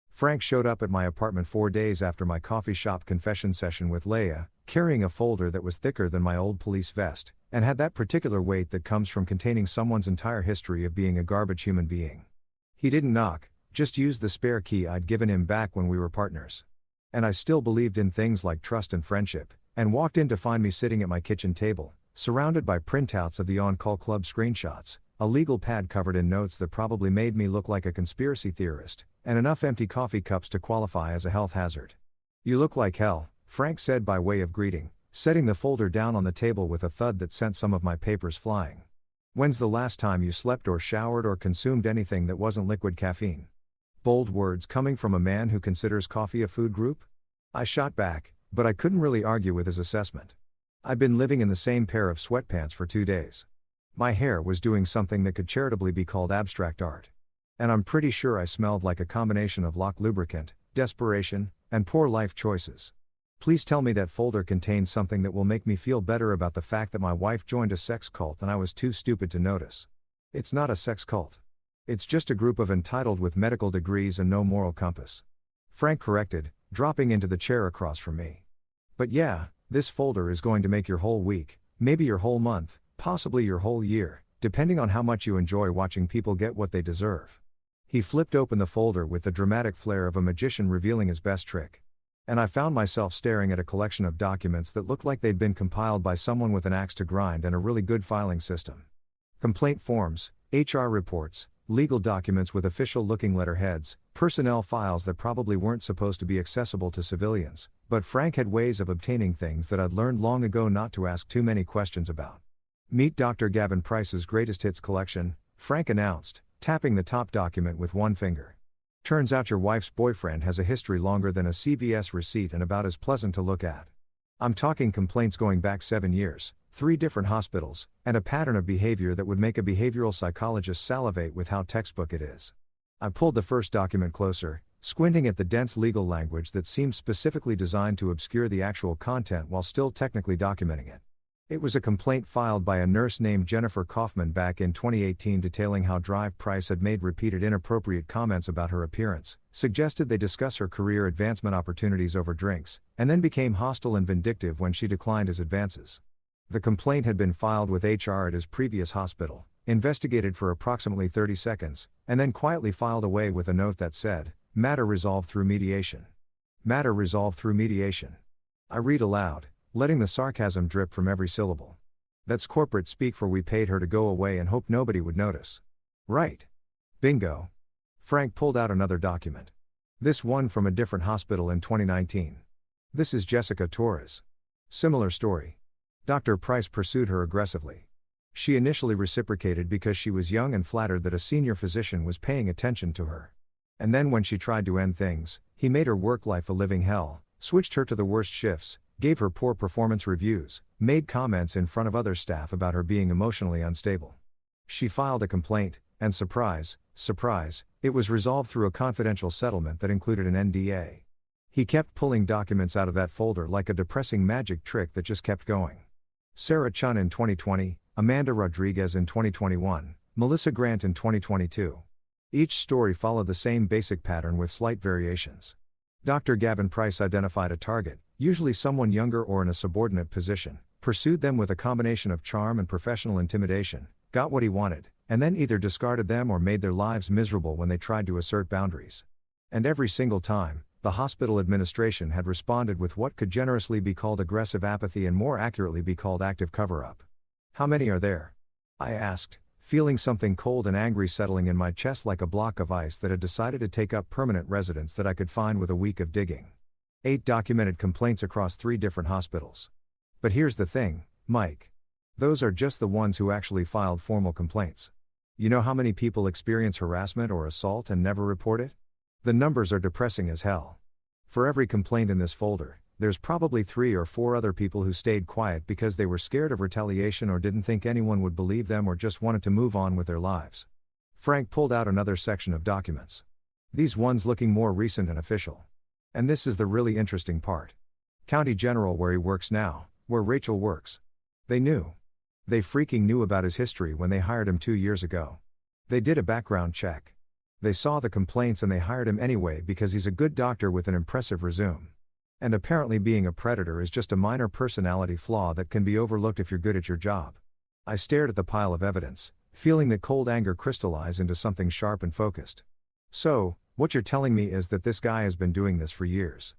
Speaker 1: Frank showed up at my apartment 4 days after my coffee shop confession session with Leia, carrying a folder that was thicker than my old police vest, and had that particular weight that comes from containing someone's entire history of being a garbage human being. He didn't knock, just used the spare key I'd given him back when we were partners. And I still believed in things like trust and friendship, and walked in to find me sitting at my kitchen table, surrounded by printouts of the On-Call Club screenshots, a legal pad covered in notes that probably made me look like a conspiracy theorist, and enough empty coffee cups to qualify as a health hazard. You look like hell, Frank said by way of greeting, setting the folder down on the table with a thud that sent some of my papers flying. When's the last time you slept or showered or consumed anything that wasn't liquid caffeine? Bold words coming from a man who considers coffee a food group? I shot back, but I couldn't really argue with his assessment. I'd been living in the same pair of sweatpants for 2 days. My hair was doing something that could charitably be called abstract art. And I'm pretty sure I smelled like a combination of lock lubricant, desperation, and poor life choices. Please tell me that folder contains something that will make me feel better about the fact that my wife joined a sex cult and I was too stupid to notice. It's not a sex cult. It's just a group of entitled with medical degrees and no moral compass. Frank corrected, dropping into the chair across from me. But yeah, this folder is going to make your whole week, maybe your whole month, possibly your whole year, depending on how much you enjoy watching people get what they deserve. He flipped open the folder with the dramatic flair of a magician revealing his best trick. And I found myself staring at a collection of documents that looked like they'd been compiled by someone with an axe to grind and a really good filing system. Complaint forms, HR reports, legal documents with official-looking letterheads, personnel files that probably weren't supposed to be accessible to civilians, but Frank had ways of obtaining things that I'd learned long ago not to ask too many questions about. Meet Dr. Gavin Price's Greatest Hits collection, Frank announced, tapping the top document with one finger. Turns out your wife's boyfriend has a history longer than a CVS receipt and about as pleasant to look at. I'm talking complaints going back 7 years, 3 different hospitals, and a pattern of behavior that would make a behavioral psychologist salivate with how textbook it is. I pulled the first document closer, squinting at the dense legal language that seemed specifically designed to obscure the actual content while still technically documenting it. It was a complaint filed by a nurse named Jennifer Kaufman back in 2018 detailing how Drive Price had made repeated inappropriate comments about her appearance, suggested they discuss her career advancement opportunities over drinks, and then became hostile and vindictive when she declined his advances. The complaint had been filed with HR at his previous hospital, investigated for approximately 30 seconds, and then quietly filed away with a note that said, "Matter resolved through mediation." Matter resolved through mediation. I read aloud, letting the sarcasm drip from every syllable. That's corporate speak for we paid her to go away and hoped nobody would notice. Right. Bingo. Frank pulled out another document. This one from a different hospital in 2019. This is Jessica Torres. Similar story. Dr. Price pursued her aggressively. She initially reciprocated because she was young and flattered that a senior physician was paying attention to her. And then when she tried to end things, he made her work life a living hell, switched her to the worst shifts, gave her poor performance reviews, made comments in front of other staff about her being emotionally unstable. She filed a complaint, and surprise, surprise, it was resolved through a confidential settlement that included an NDA. He kept pulling documents out of that folder like a depressing magic trick that just kept going. Sarah Chun in 2020, Amanda Rodriguez in 2021, Melissa Grant in 2022. Each story followed the same basic pattern with slight variations. Dr. Gavin Price identified a target, usually someone younger or in a subordinate position, pursued them with a combination of charm and professional intimidation, got what he wanted, and then either discarded them or made their lives miserable when they tried to assert boundaries. And every single time, the hospital administration had responded with what could generously be called aggressive apathy and more accurately be called active cover-up. How many are there? I asked, feeling something cold and angry settling in my chest like a block of ice that had decided to take up permanent residence that I could find with a week of digging. 8 documented complaints across 3 different hospitals. But here's the thing, Mike. Those are just the ones who actually filed formal complaints. You know how many people experience harassment or assault and never report it? The numbers are depressing as hell. For every complaint in this folder, there's probably 3 or 4 other people who stayed quiet because they were scared of retaliation or didn't think anyone would believe them or just wanted to move on with their lives. Frank pulled out another section of documents. These ones looking more recent and official. And this is the really interesting part. County General where he works now, where Rachel works. They knew. They freaking knew about his history when they hired him 2 years ago. They did a background check. They saw the complaints and they hired him anyway because he's a good doctor with an impressive resume. And apparently being a predator is just a minor personality flaw that can be overlooked if you're good at your job. I stared at the pile of evidence, feeling the cold anger crystallize into something sharp and focused. So, what you're telling me is that this guy has been doing this for years.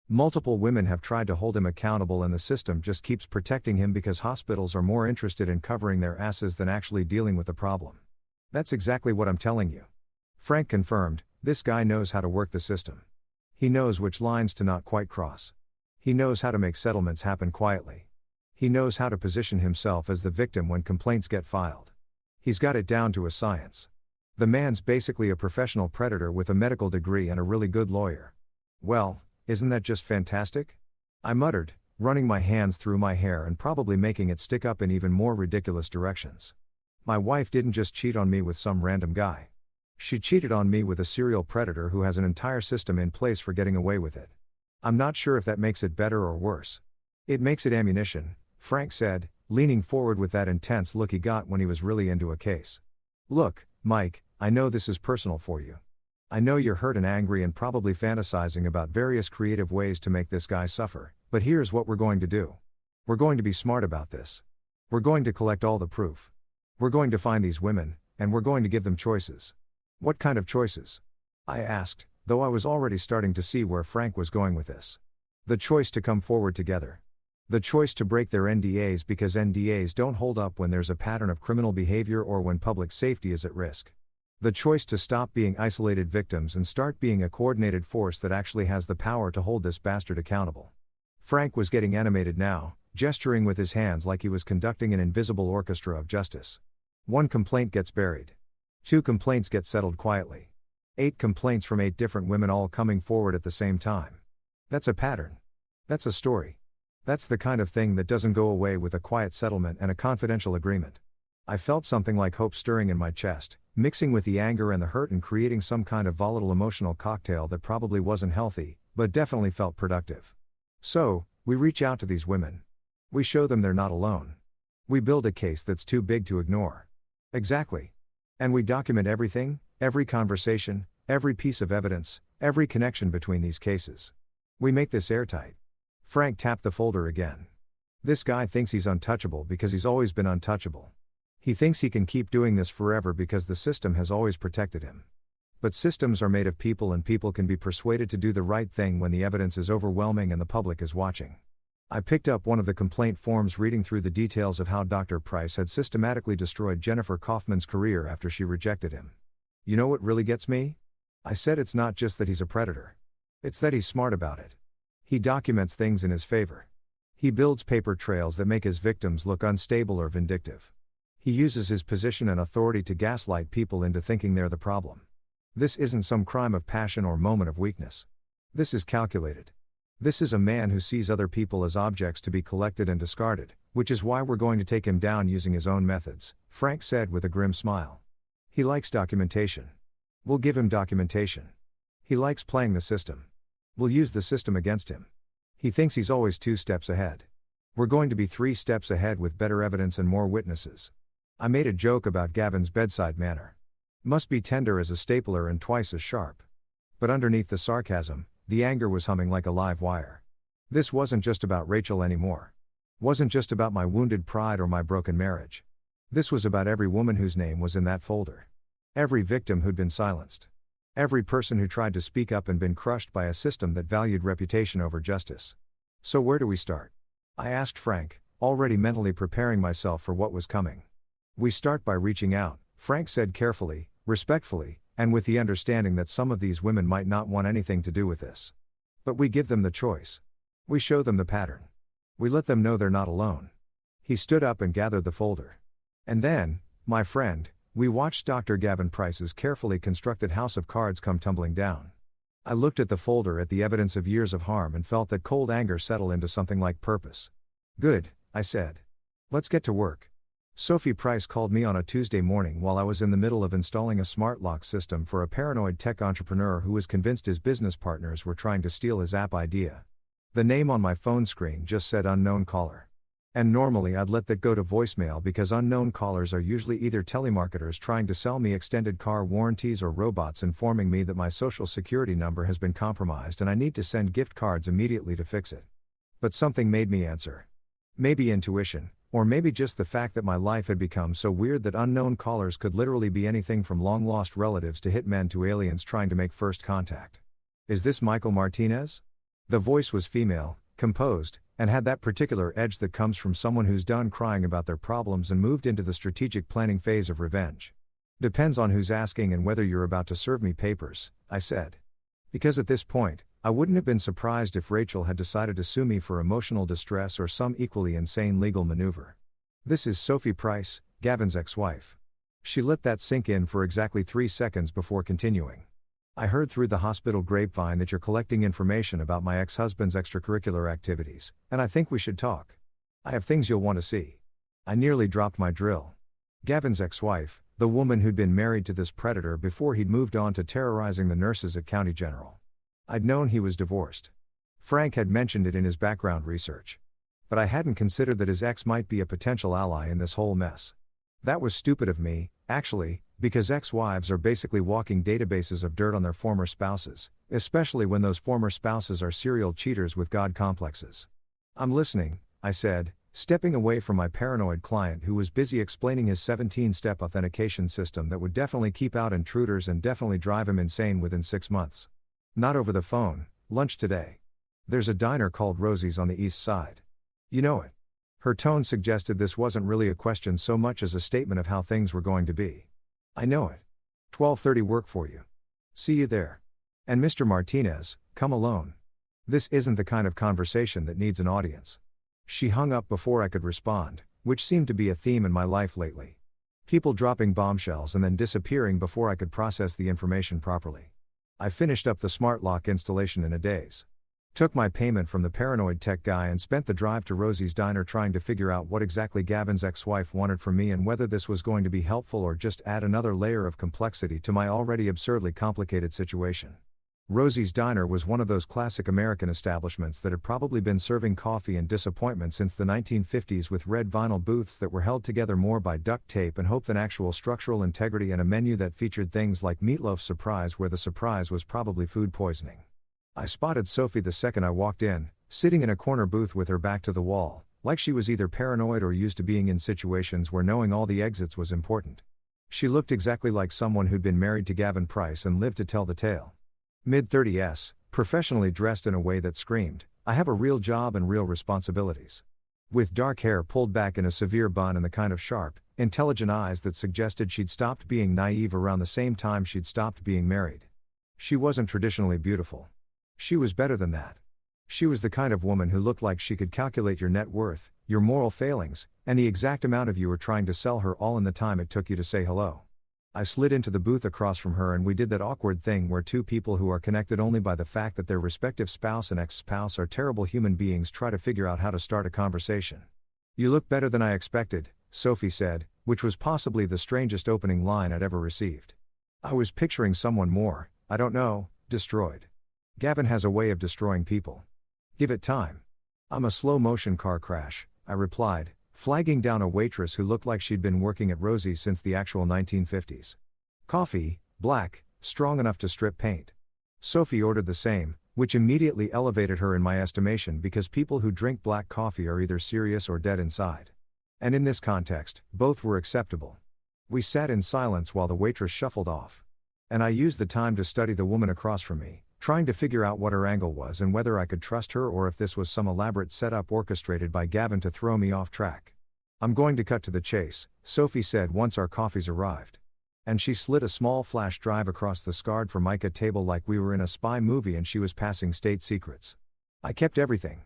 Speaker 1: Multiple women have tried to hold him accountable and the system just keeps protecting him because hospitals are more interested in covering their asses than actually dealing with the problem. That's exactly what I'm telling you. Frank confirmed, this guy knows how to work the system. He knows which lines to not quite cross. He knows how to make settlements happen quietly. He knows how to position himself as the victim when complaints get filed. He's got it down to a science. The man's basically a professional predator with a medical degree and a really good lawyer. Well, isn't that just fantastic? I muttered, running my hands through my hair and probably making it stick up in even more ridiculous directions. My wife didn't just cheat on me with some random guy. She cheated on me with a serial predator who has an entire system in place for getting away with it. I'm not sure if that makes it better or worse. It makes it ammunition, Frank said, leaning forward with that intense look he got when he was really into a case. Look, Mike, I know this is personal for you. I know you're hurt and angry and probably fantasizing about various creative ways to make this guy suffer, but here's what we're going to do. We're going to be smart about this. We're going to collect all the proof. We're going to find these women, and we're going to give them choices. What kind of choices? I asked, though I was already starting to see where Frank was going with this. The choice to come forward together. The choice to break their NDAs because NDAs don't hold up when there's a pattern of criminal behavior or when public safety is at risk. The choice to stop being isolated victims and start being a coordinated force that actually has the power to hold this bastard accountable. Frank was getting animated now, gesturing with his hands like he was conducting an invisible orchestra of justice. 1 complaint gets buried. 2 complaints get settled quietly. 8 complaints from 8 different women all coming forward at the same time. That's a pattern. That's a story. That's the kind of thing that doesn't go away with a quiet settlement and a confidential agreement. I felt something like hope stirring in my chest, mixing with the anger and the hurt and creating some kind of volatile emotional cocktail that probably wasn't healthy, but definitely felt productive. So, we reach out to these women. We show them they're not alone. We build a case that's too big to ignore. Exactly. And we document everything, every conversation, every piece of evidence, every connection between these cases. We make this airtight. Frank tapped the folder again. This guy thinks he's untouchable because he's always been untouchable. He thinks he can keep doing this forever because the system has always protected him. But systems are made of people and people can be persuaded to do the right thing when the evidence is overwhelming and the public is watching. I picked up one of the complaint forms reading through the details of how Dr. Price had systematically destroyed Jennifer Kaufman's career after she rejected him. You know what really gets me? I said it's not just that he's a predator. It's that he's smart about it. He documents things in his favor. He builds paper trails that make his victims look unstable or vindictive. He uses his position and authority to gaslight people into thinking they're the problem. This isn't some crime of passion or moment of weakness. This is calculated. This is a man who sees other people as objects to be collected and discarded, which is why we're going to take him down using his own methods, Frank said with a grim smile. He likes documentation. We'll give him documentation. He likes playing the system. We'll use the system against him. He thinks he's always 2 steps ahead. We're going to be 3 steps ahead with better evidence and more witnesses. I made a joke about Gavin's bedside manner. Must be tender as a stapler and twice as sharp. But underneath the sarcasm, the anger was humming like a live wire. This wasn't just about Rachel anymore. Wasn't just about my wounded pride or my broken marriage. This was about every woman whose name was in that folder. Every victim who'd been silenced. Every person who tried to speak up and been crushed by a system that valued reputation over justice. So where do we start? I asked Frank, already mentally preparing myself for what was coming. We start by reaching out, Frank said carefully, respectfully, and with the understanding that some of these women might not want anything to do with this. But we give them the choice. We show them the pattern. We let them know they're not alone. He stood up and gathered the folder. And then, my friend, we watched Dr. Gavin Price's carefully constructed house of cards come tumbling down. I looked at the folder at the evidence of years of harm and felt that cold anger settle into something like purpose. Good, I said. Let's get to work. Sophie Price called me on a Tuesday morning while I was in the middle of installing a smart lock system for a paranoid tech entrepreneur who was convinced his business partners were trying to steal his app idea. The name on my phone screen just said unknown caller. And normally I'd let that go to voicemail because unknown callers are usually either telemarketers trying to sell me extended car warranties or robots informing me that my social security number has been compromised and I need to send gift cards immediately to fix it. But something made me answer. Maybe intuition, or maybe just the fact that my life had become so weird that unknown callers could literally be anything from long-lost relatives to hitmen to aliens trying to make first contact. Is this Michael Martinez? The voice was female, composed, and had that particular edge that comes from someone who's done crying about their problems and moved into the strategic planning phase of revenge. Depends on who's asking and whether you're about to serve me papers, I said. Because at this point, I wouldn't have been surprised if Rachel had decided to sue me for emotional distress or some equally insane legal maneuver. This is Sophie Price, Gavin's ex-wife. She let that sink in for exactly 3 seconds before continuing. I heard through the hospital grapevine that you're collecting information about my ex-husband's extracurricular activities, and I think we should talk. I have things you'll want to see. I nearly dropped my drill. Gavin's ex-wife, the woman who'd been married to this predator before he'd moved on to terrorizing the nurses at County General. I'd known he was divorced. Frank had mentioned it in his background research. But I hadn't considered that his ex might be a potential ally in this whole mess. That was stupid of me, actually, because ex-wives are basically walking databases of dirt on their former spouses, especially when those former spouses are serial cheaters with God complexes. I'm listening, I said, stepping away from my paranoid client who was busy explaining his 17-step authentication system that would definitely keep out intruders and definitely drive him insane within 6 months. Not over the phone, lunch today. There's a diner called Rosie's on the east side. You know it. Her tone suggested this wasn't really a question so much as a statement of how things were going to be. I know it. 12:30 work for you. See you there. And Mr. Martinez, come alone. This isn't the kind of conversation that needs an audience. She hung up before I could respond, which seemed to be a theme in my life lately. People dropping bombshells and then disappearing before I could process the information properly. I finished up the smart lock installation in a daze. Took my payment from the paranoid tech guy and spent the drive to Rosie's diner trying to figure out what exactly Gavin's ex-wife wanted from me and whether this was going to be helpful or just add another layer of complexity to my already absurdly complicated situation. Rosie's Diner was one of those classic American establishments that had probably been serving coffee and disappointment since the 1950s, with red vinyl booths that were held together more by duct tape and hope than actual structural integrity, and a menu that featured things like meatloaf surprise where the surprise was probably food poisoning. I spotted Sophie the second I walked in, sitting in a corner booth with her back to the wall, like she was either paranoid or used to being in situations where knowing all the exits was important. She looked exactly like someone who'd been married to Gavin Price and lived to tell the tale. Mid-30s, professionally dressed in a way that screamed, I have a real job and real responsibilities. With dark hair pulled back in a severe bun and the kind of sharp, intelligent eyes that suggested she'd stopped being naive around the same time she'd stopped being married. She wasn't traditionally beautiful. She was better than that. She was the kind of woman who looked like she could calculate your net worth, your moral failings, and the exact amount of you were trying to sell her all in the time it took you to say hello. I slid into the booth across from her and we did that awkward thing where two people who are connected only by the fact that their respective spouse and ex-spouse are terrible human beings try to figure out how to start a conversation. You look better than I expected, Sophie said, which was possibly the strangest opening line I'd ever received. I was picturing someone more, I don't know, destroyed. Gavin has a way of destroying people. Give it time. I'm a slow-motion car crash, I replied, flagging down a waitress who looked like she'd been working at Rosie's since the actual 1950s. Coffee, black, strong enough to strip paint. Sophie ordered the same, which immediately elevated her in my estimation because people who drink black coffee are either serious or dead inside. And in this context, both were acceptable. We sat in silence while the waitress shuffled off. And I used the time to study the woman across from me, trying to figure out what her angle was and whether I could trust her or if this was some elaborate setup orchestrated by Gavin to throw me off track. I'm going to cut to the chase, Sophie said once our coffees arrived. And she slid a small flash drive across the scarred Formica table like we were in a spy movie and she was passing state secrets. I kept everything.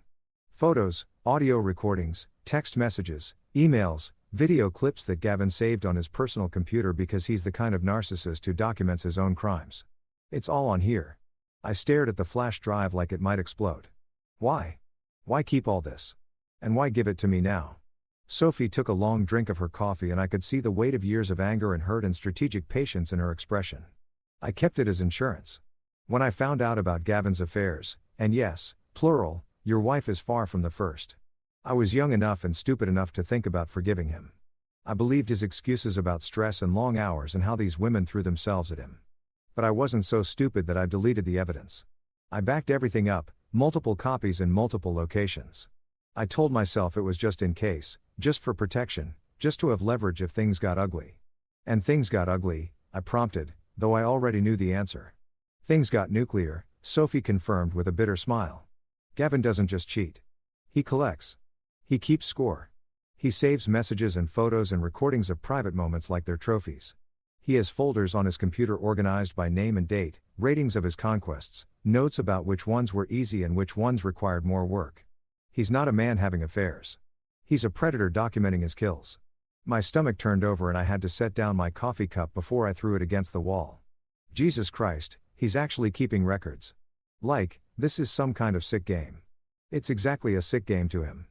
Speaker 1: Photos, audio recordings, text messages, emails, video clips that Gavin saved on his personal computer because he's the kind of narcissist who documents his own crimes. It's all on here. I stared at the flash drive like it might explode. Why? Why keep all this? And why give it to me now? Sophie took a long drink of her coffee and I could see the weight of years of anger and hurt and strategic patience in her expression. I kept it as insurance. When I found out about Gavin's affairs, and yes, plural, your wife is far from the first. I was young enough and stupid enough to think about forgiving him. I believed his excuses about stress and long hours and how these women threw themselves at him. But I wasn't so stupid that I deleted the evidence. I backed everything up, multiple copies in multiple locations. I told myself it was just in case, just for protection, just to have leverage if things got ugly. And things got ugly, I prompted, though I already knew the answer. Things got nuclear, Sophie confirmed with a bitter smile. Gavin doesn't just cheat. He collects. He keeps score. He saves messages and photos and recordings of private moments like their trophies. He has folders on his computer organized by name and date, ratings of his conquests, notes about which ones were easy and which ones required more work. He's not a man having affairs. He's a predator documenting his kills. My stomach turned over and I had to set down my coffee cup before I threw it against the wall. Jesus Christ, he's actually keeping records. Like, this is some kind of sick game. It's exactly a sick game to him.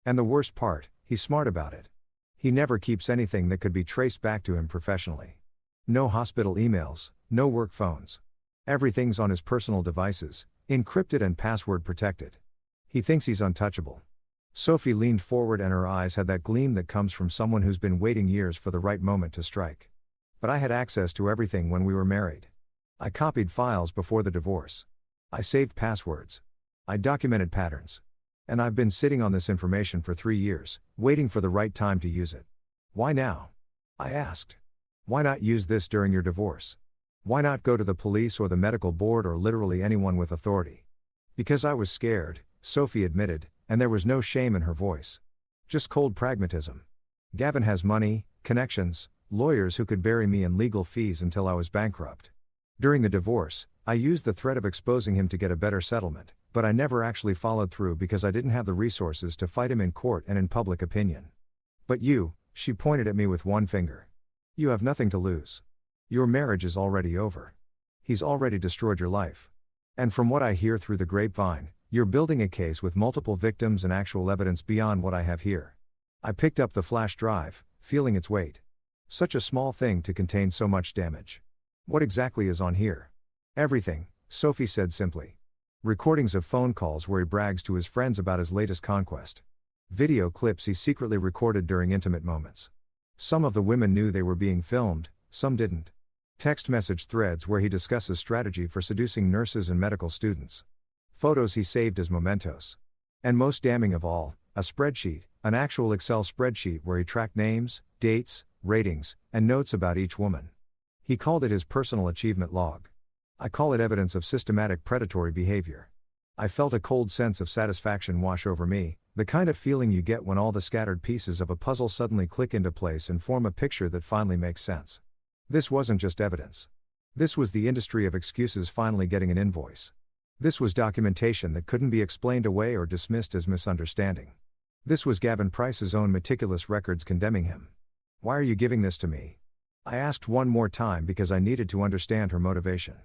Speaker 1: And the worst part, he's smart about it. He never keeps anything that could be traced back to him professionally. No hospital emails, no work phones. Everything's on his personal devices, encrypted and password protected. He thinks he's untouchable. Sophie leaned forward and her eyes had that gleam that comes from someone who's been waiting years for the right moment to strike. But I had access to everything when we were married. I copied files before the divorce. I saved passwords. I documented patterns. And I've been sitting on this information for 3 years, waiting for the right time to use it. Why now? I asked. Why not use this during your divorce? Why not go to the police or the medical board or literally anyone with authority? Because I was scared, Sophie admitted, and there was no shame in her voice. Just cold pragmatism. Gavin has money, connections, lawyers who could bury me in legal fees until I was bankrupt. During the divorce, I used the threat of exposing him to get a better settlement, but I never actually followed through because I didn't have the resources to fight him in court and in public opinion. But you, she pointed at me with one finger. You have nothing to lose. Your marriage is already over. He's already destroyed your life. And from what I hear through the grapevine, you're building a case with multiple victims and actual evidence beyond what I have here. I picked up the flash drive, feeling its weight. Such a small thing to contain so much damage. What exactly is on here? Everything, Sophie said simply. Recordings of phone calls where he brags to his friends about his latest conquest. Video clips he secretly recorded during intimate moments. Some of the women knew they were being filmed, some didn't. Text message threads where he discusses strategy for seducing nurses and medical students. Photos he saved as mementos. And most damning of all, a spreadsheet, an actual Excel spreadsheet where he tracked names, dates, ratings, and notes about each woman. He called it his personal achievement log. I call it evidence of systematic predatory behavior. I felt a cold sense of satisfaction wash over me, the kind of feeling you get when all the scattered pieces of a puzzle suddenly click into place and form a picture that finally makes sense. This wasn't just evidence. This was the industry of excuses finally getting an invoice. This was documentation that couldn't be explained away or dismissed as misunderstanding. This was Gavin Price's own meticulous records condemning him. Why are you giving this to me? I asked one more time because I needed to understand her motivation.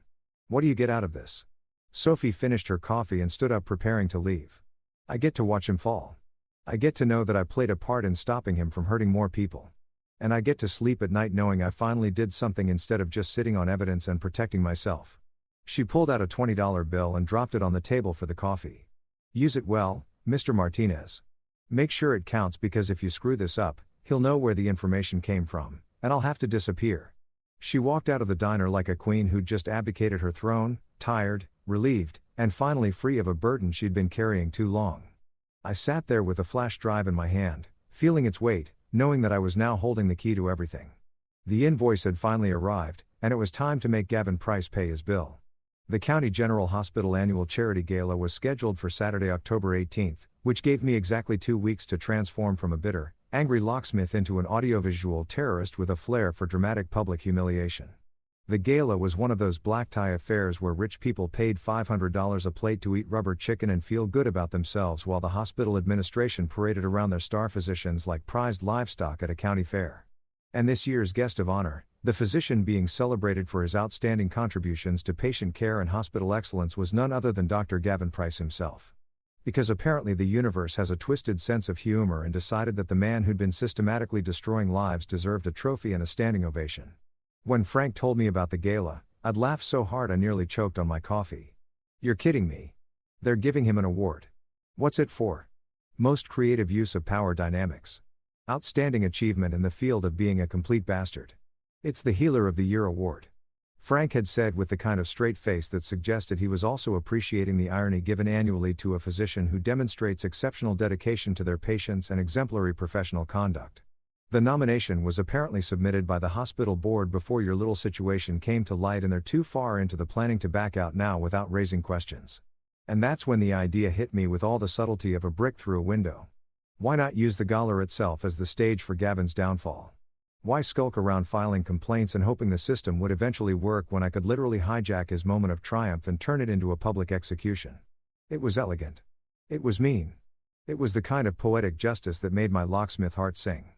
Speaker 1: What do you get out of this? Sophie finished her coffee and stood up preparing to leave. I get to watch him fall. I get to know that I played a part in stopping him from hurting more people. And I get to sleep at night knowing I finally did something instead of just sitting on evidence and protecting myself. She pulled out a $20 bill and dropped it on the table for the coffee. Use it well, Mr. Martinez. Make sure it counts because if you screw this up, he'll know where the information came from, and I'll have to disappear. She walked out of the diner like a queen who'd just abdicated her throne, tired, relieved, and finally free of a burden she'd been carrying too long. I sat there with the flash drive in my hand, feeling its weight, knowing that I was now holding the key to everything. The invoice had finally arrived, and it was time to make Gavin Price pay his bill. The County General Hospital Annual Charity Gala was scheduled for Saturday, October 18th, which gave me exactly 2 weeks to transform from a bitter, angry locksmith into an audiovisual terrorist with a flair for dramatic public humiliation. The gala was one of those black tie affairs where rich people paid $500 a plate to eat rubber chicken and feel good about themselves while the hospital administration paraded around their star physicians like prized livestock at a county fair. And this year's guest of honor, the physician being celebrated for his outstanding contributions to patient care and hospital excellence, was none other than Dr. Gavin Price himself. Because apparently the universe has a twisted sense of humor and decided that the man who'd been systematically destroying lives deserved a trophy and a standing ovation. When Frank told me about the gala, I'd laughed so hard I nearly choked on my coffee. You're kidding me. They're giving him an award. What's it for? Most creative use of power dynamics. Outstanding achievement in the field of being a complete bastard. It's the Healer of the Year award. Frank had said with the kind of straight face that suggested he was also appreciating the irony given annually to a physician who demonstrates exceptional dedication to their patients and exemplary professional conduct. The nomination was apparently submitted by the hospital board before your little situation came to light and they're too far into the planning to back out now without raising questions. And that's when the idea hit me with all the subtlety of a brick through a window. Why not use the gala itself as the stage for Gavin's downfall? Why skulk around filing complaints and hoping the system would eventually work when I could literally hijack his moment of triumph and turn it into a public execution? It was elegant. It was mean. It was the kind of poetic justice that made my locksmith heart sing.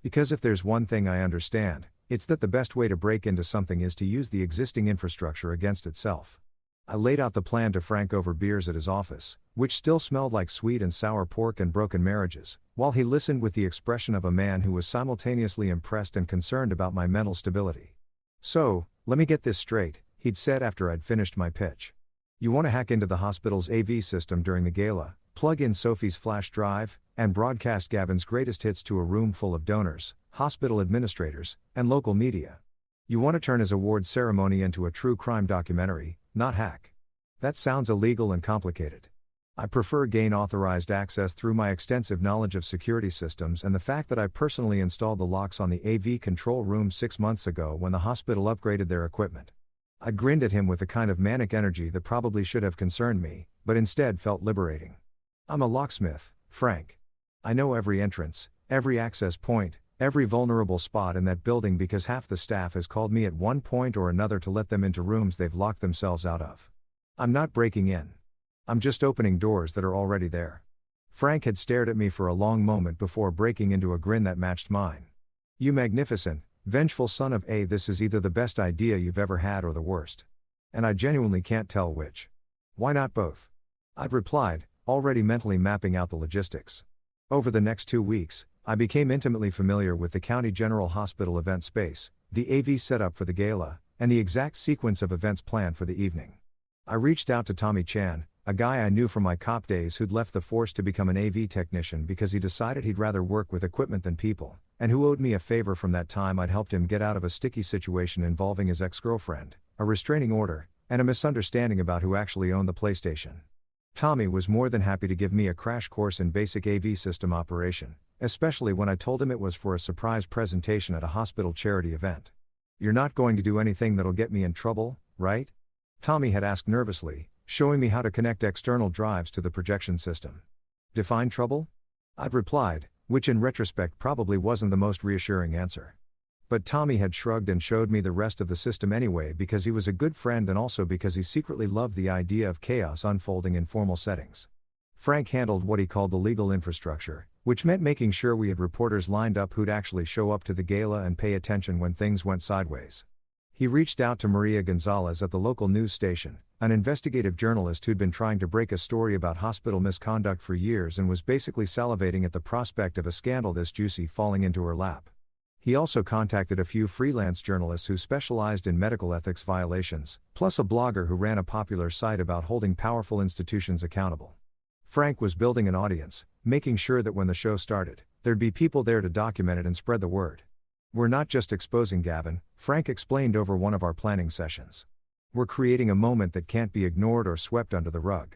Speaker 1: Because if there's one thing I understand, it's that the best way to break into something is to use the existing infrastructure against itself. I laid out the plan to Frank over beers at his office, which still smelled like sweet and sour pork and broken marriages, while he listened with the expression of a man who was simultaneously impressed and concerned about my mental stability. So, let me get this straight, he'd said after I'd finished my pitch. You want to hack into the hospital's AV system during the gala, plug in Sophie's flash drive, and broadcast Gavin's greatest hits to a room full of donors, hospital administrators, and local media. You want to turn his award ceremony into a true crime documentary, not hack. That sounds illegal and complicated. I prefer gain authorized access through my extensive knowledge of security systems and the fact that I personally installed the locks on the AV control room 6 months ago when the hospital upgraded their equipment. I grinned at him with a kind of manic energy that probably should have concerned me, but instead felt liberating. I'm a locksmith, Frank. I know every entrance, every access point, every vulnerable spot in that building because half the staff has called me at one point or another to let them into rooms they've locked themselves out of. I'm not breaking in. I'm just opening doors that are already there. Frank had stared at me for a long moment before breaking into a grin that matched mine. You magnificent, vengeful son of a, this is either the best idea you've ever had or the worst. And I genuinely can't tell which. Why not both? I'd replied, already mentally mapping out the logistics. Over the next 2 weeks, I became intimately familiar with the County General Hospital event space, the AV setup for the gala, and the exact sequence of events planned for the evening. I reached out to Tommy Chan, a guy I knew from my cop days who'd left the force to become an AV technician because he decided he'd rather work with equipment than people, and who owed me a favor from that time I'd helped him get out of a sticky situation involving his ex-girlfriend, a restraining order, and a misunderstanding about who actually owned the PlayStation. Tommy was more than happy to give me a crash course in basic AV system operation, especially when I told him it was for a surprise presentation at a hospital charity event. You're not going to do anything that'll get me in trouble, right? Tommy had asked nervously, showing me how to connect external drives to the projection system. Define trouble? I'd replied, which in retrospect probably wasn't the most reassuring answer. But Tommy had shrugged and showed me the rest of the system anyway because he was a good friend and also because he secretly loved the idea of chaos unfolding in formal settings. Frank handled what he called the legal infrastructure, which meant making sure we had reporters lined up who'd actually show up to the gala and pay attention when things went sideways. He reached out to Maria Gonzalez at the local news station, an investigative journalist who'd been trying to break a story about hospital misconduct for years and was basically salivating at the prospect of a scandal this juicy falling into her lap. He also contacted a few freelance journalists who specialized in medical ethics violations, plus a blogger who ran a popular site about holding powerful institutions accountable. Frank was building an audience, making sure that when the show started, there'd be people there to document it and spread the word. We're not just exposing Gavin, Frank explained over one of our planning sessions. We're creating a moment that can't be ignored or swept under the rug.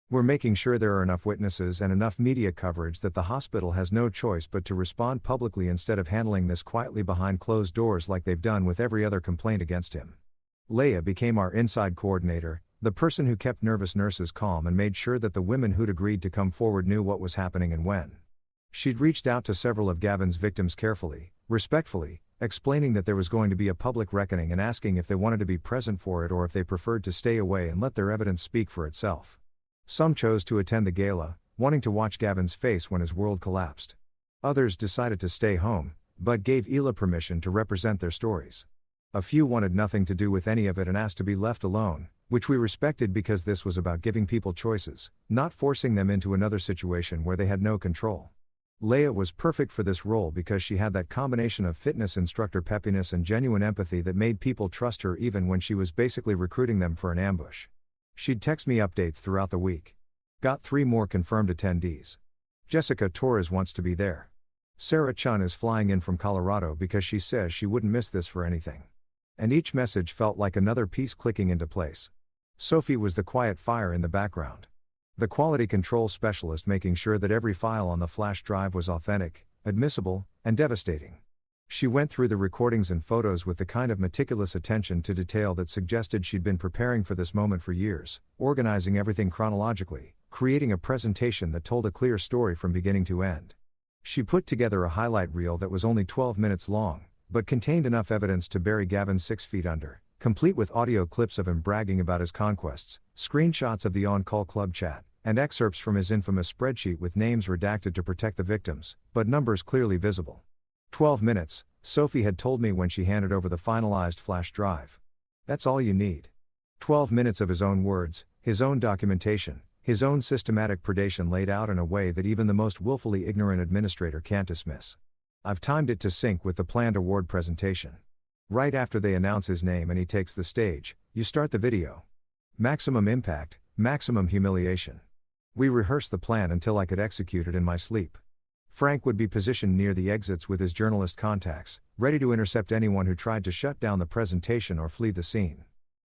Speaker 1: We're making sure there are enough witnesses and enough media coverage that the hospital has no choice but to respond publicly instead of handling this quietly behind closed doors like they've done with every other complaint against him. Leia became our inside coordinator, the person who kept nervous nurses calm and made sure that the women who'd agreed to come forward knew what was happening and when. She'd reached out to several of Gavin's victims carefully, respectfully, explaining that there was going to be a public reckoning and asking if they wanted to be present for it or if they preferred to stay away and let their evidence speak for itself. Some chose to attend the gala, wanting to watch Gavin's face when his world collapsed. Others decided to stay home, but gave Ela permission to represent their stories. A few wanted nothing to do with any of it and asked to be left alone, which we respected because this was about giving people choices, not forcing them into another situation where they had no control. Leia was perfect for this role because she had that combination of fitness instructor peppiness and genuine empathy that made people trust her even when she was basically recruiting them for an ambush. She'd text me updates throughout the week. Got 3 more confirmed attendees. Jessica Torres wants to be there. Sarah Chun is flying in from Colorado because she says she wouldn't miss this for anything. And each message felt like another piece clicking into place. Sophie was the quiet fire in the background. The quality control specialist making sure that every file on the flash drive was authentic, admissible, and devastating. She went through the recordings and photos with the kind of meticulous attention to detail that suggested she'd been preparing for this moment for years, organizing everything chronologically, creating a presentation that told a clear story from beginning to end. She put together a highlight reel that was only 12 minutes long, but contained enough evidence to bury Gavin 6 feet under, complete with audio clips of him bragging about his conquests, screenshots of the on-call club chat, and excerpts from his infamous spreadsheet with names redacted to protect the victims, but numbers clearly visible. 12 minutes, Sophie had told me when she handed over the finalized flash drive. That's all you need. 12 minutes of his own words, his own documentation, his own systematic predation laid out in a way that even the most willfully ignorant administrator can't dismiss. I've timed it to sync with the planned award presentation. Right after they announce his name and he takes the stage, you start the video. Maximum impact, maximum humiliation. We rehearsed the plan until I could execute it in my sleep. Frank would be positioned near the exits with his journalist contacts, ready to intercept anyone who tried to shut down the presentation or flee the scene.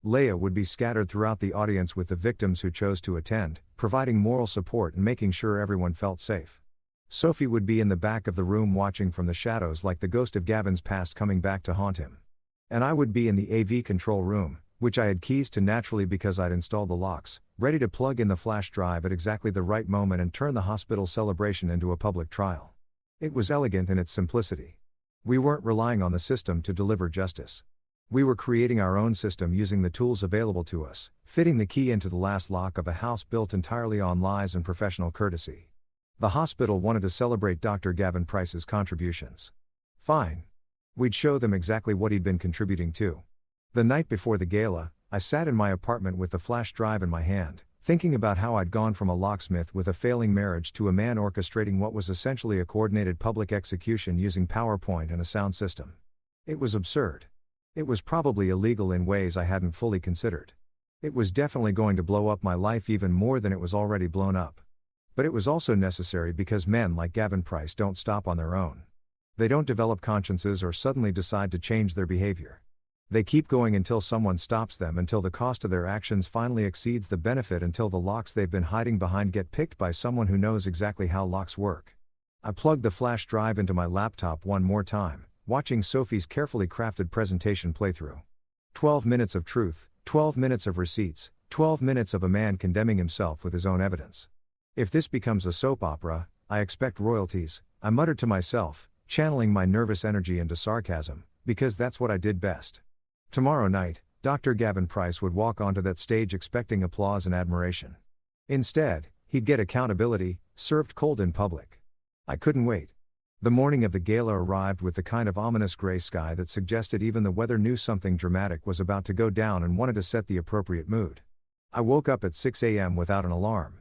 Speaker 1: Leia would be scattered throughout the audience with the victims who chose to attend, providing moral support and making sure everyone felt safe. Sophie would be in the back of the room watching from the shadows like the ghost of Gavin's past coming back to haunt him. And I would be in the AV control room, which I had keys to naturally because I'd installed the locks, ready to plug in the flash drive at exactly the right moment and turn the hospital celebration into a public trial. It was elegant in its simplicity. We weren't relying on the system to deliver justice. We were creating our own system using the tools available to us, fitting the key into the last lock of a house built entirely on lies and professional courtesy. The hospital wanted to celebrate Dr. Gavin Price's contributions. Fine. We'd show them exactly what he'd been contributing to. The night before the gala, I sat in my apartment with the flash drive in my hand, thinking about how I'd gone from a locksmith with a failing marriage to a man orchestrating what was essentially a coordinated public execution using PowerPoint and a sound system. It was absurd. It was probably illegal in ways I hadn't fully considered. It was definitely going to blow up my life even more than it was already blown up. But it was also necessary because men like Gavin Price don't stop on their own. They don't develop consciences or suddenly decide to change their behavior. They keep going until someone stops them, until the cost of their actions finally exceeds the benefit, until the locks they've been hiding behind get picked by someone who knows exactly how locks work. I plugged the flash drive into my laptop one more time, watching Sophie's carefully crafted presentation playthrough. 12 minutes of truth, 12 minutes of receipts, 12 minutes of a man condemning himself with his own evidence. If this becomes a soap opera, I expect royalties, I muttered to myself, channeling my nervous energy into sarcasm, because that's what I did best. Tomorrow night, Dr. Gavin Price would walk onto that stage expecting applause and admiration. Instead, he'd get accountability, served cold in public. I couldn't wait. The morning of the gala arrived with the kind of ominous gray sky that suggested even the weather knew something dramatic was about to go down and wanted to set the appropriate mood. I woke up at 6 a.m. without an alarm.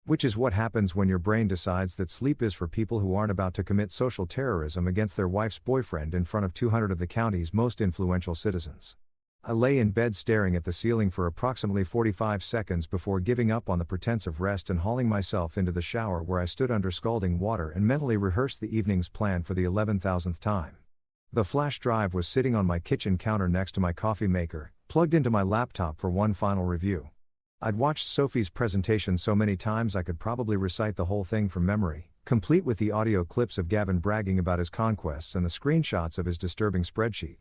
Speaker 1: Which is what happens when your brain decides that sleep is for people who aren't about to commit social terrorism against their wife's boyfriend in front of 200 of the county's most influential citizens. I lay in bed staring at the ceiling for approximately 45 seconds before giving up on the pretense of rest and hauling myself into the shower, where I stood under scalding water and mentally rehearsed the evening's plan for the 11,000th time. The flash drive was sitting on my kitchen counter next to my coffee maker, plugged into my laptop for one final review. I'd watched Sophie's presentation so many times I could probably recite the whole thing from memory, complete with the audio clips of Gavin bragging about his conquests and the screenshots of his disturbing spreadsheet.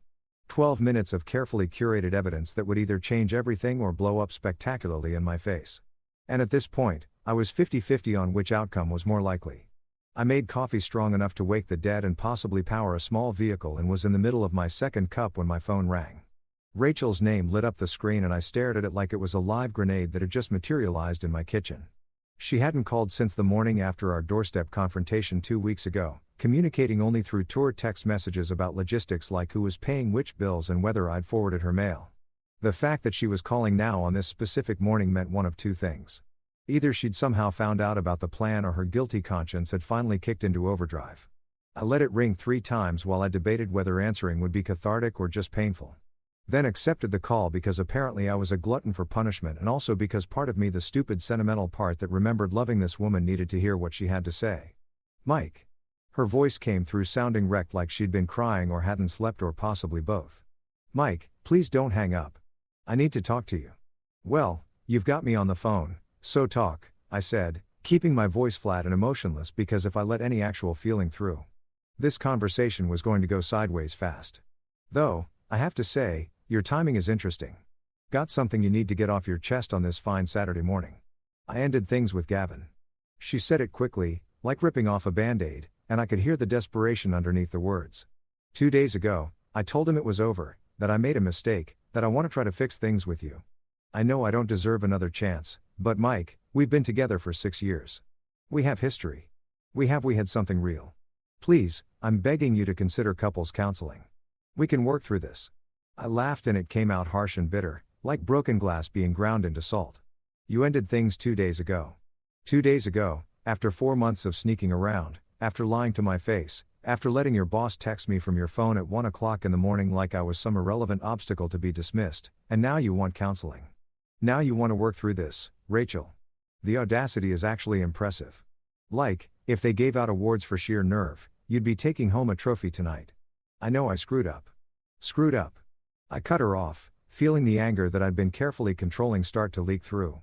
Speaker 1: 12 minutes of carefully curated evidence that would either change everything or blow up spectacularly in my face. And at this point, I was 50-50 on which outcome was more likely. I made coffee strong enough to wake the dead and possibly power a small vehicle and was in the middle of my second cup when my phone rang. Rachel's name lit up the screen and I stared at it like it was a live grenade that had just materialized in my kitchen. She hadn't called since the morning after our doorstep confrontation 2 weeks ago, communicating only through tour text messages about logistics like who was paying which bills and whether I'd forwarded her mail. The fact that she was calling now on this specific morning meant one of two things. Either she'd somehow found out about the plan or her guilty conscience had finally kicked into overdrive. I let it ring 3 times while I debated whether answering would be cathartic or just painful. Then accepted the call because apparently I was a glutton for punishment, and also because part of me, the stupid sentimental part that remembered loving this woman, needed to hear what she had to say. "Mike." Her voice came through sounding wrecked, like she'd been crying or hadn't slept, or possibly both. "Mike, please don't hang up. I need to talk to you." "Well, you've got me on the phone, so talk," I said, keeping my voice flat and emotionless because if I let any actual feeling through, this conversation was going to go sideways fast. "Though, I have to say, your timing is interesting. Got something you need to get off your chest on this fine Saturday morning." I ended things with Gavin. She said it quickly, like ripping off a Band-Aid, and I could hear the desperation underneath the words. 2 days ago, I told him it was over, that I made a mistake, that I want to try to fix things with you. I know I don't deserve another chance, but Mike, we've been together for 6 years. We have history. We had something real. Please, I'm begging you to consider couples counseling. We can work through this. I laughed and it came out harsh and bitter, like broken glass being ground into salt. You ended things 2 days ago. 2 days ago, after 4 months of sneaking around, after lying to my face, after letting your boss text me from your phone at 1 o'clock in the morning like I was some irrelevant obstacle to be dismissed, and now you want counseling. Now you want to work through this, Rachel. The audacity is actually impressive. Like, if they gave out awards for sheer nerve, you'd be taking home a trophy tonight. I know I screwed up. Screwed up. I cut her off, feeling the anger that I'd been carefully controlling start to leak through.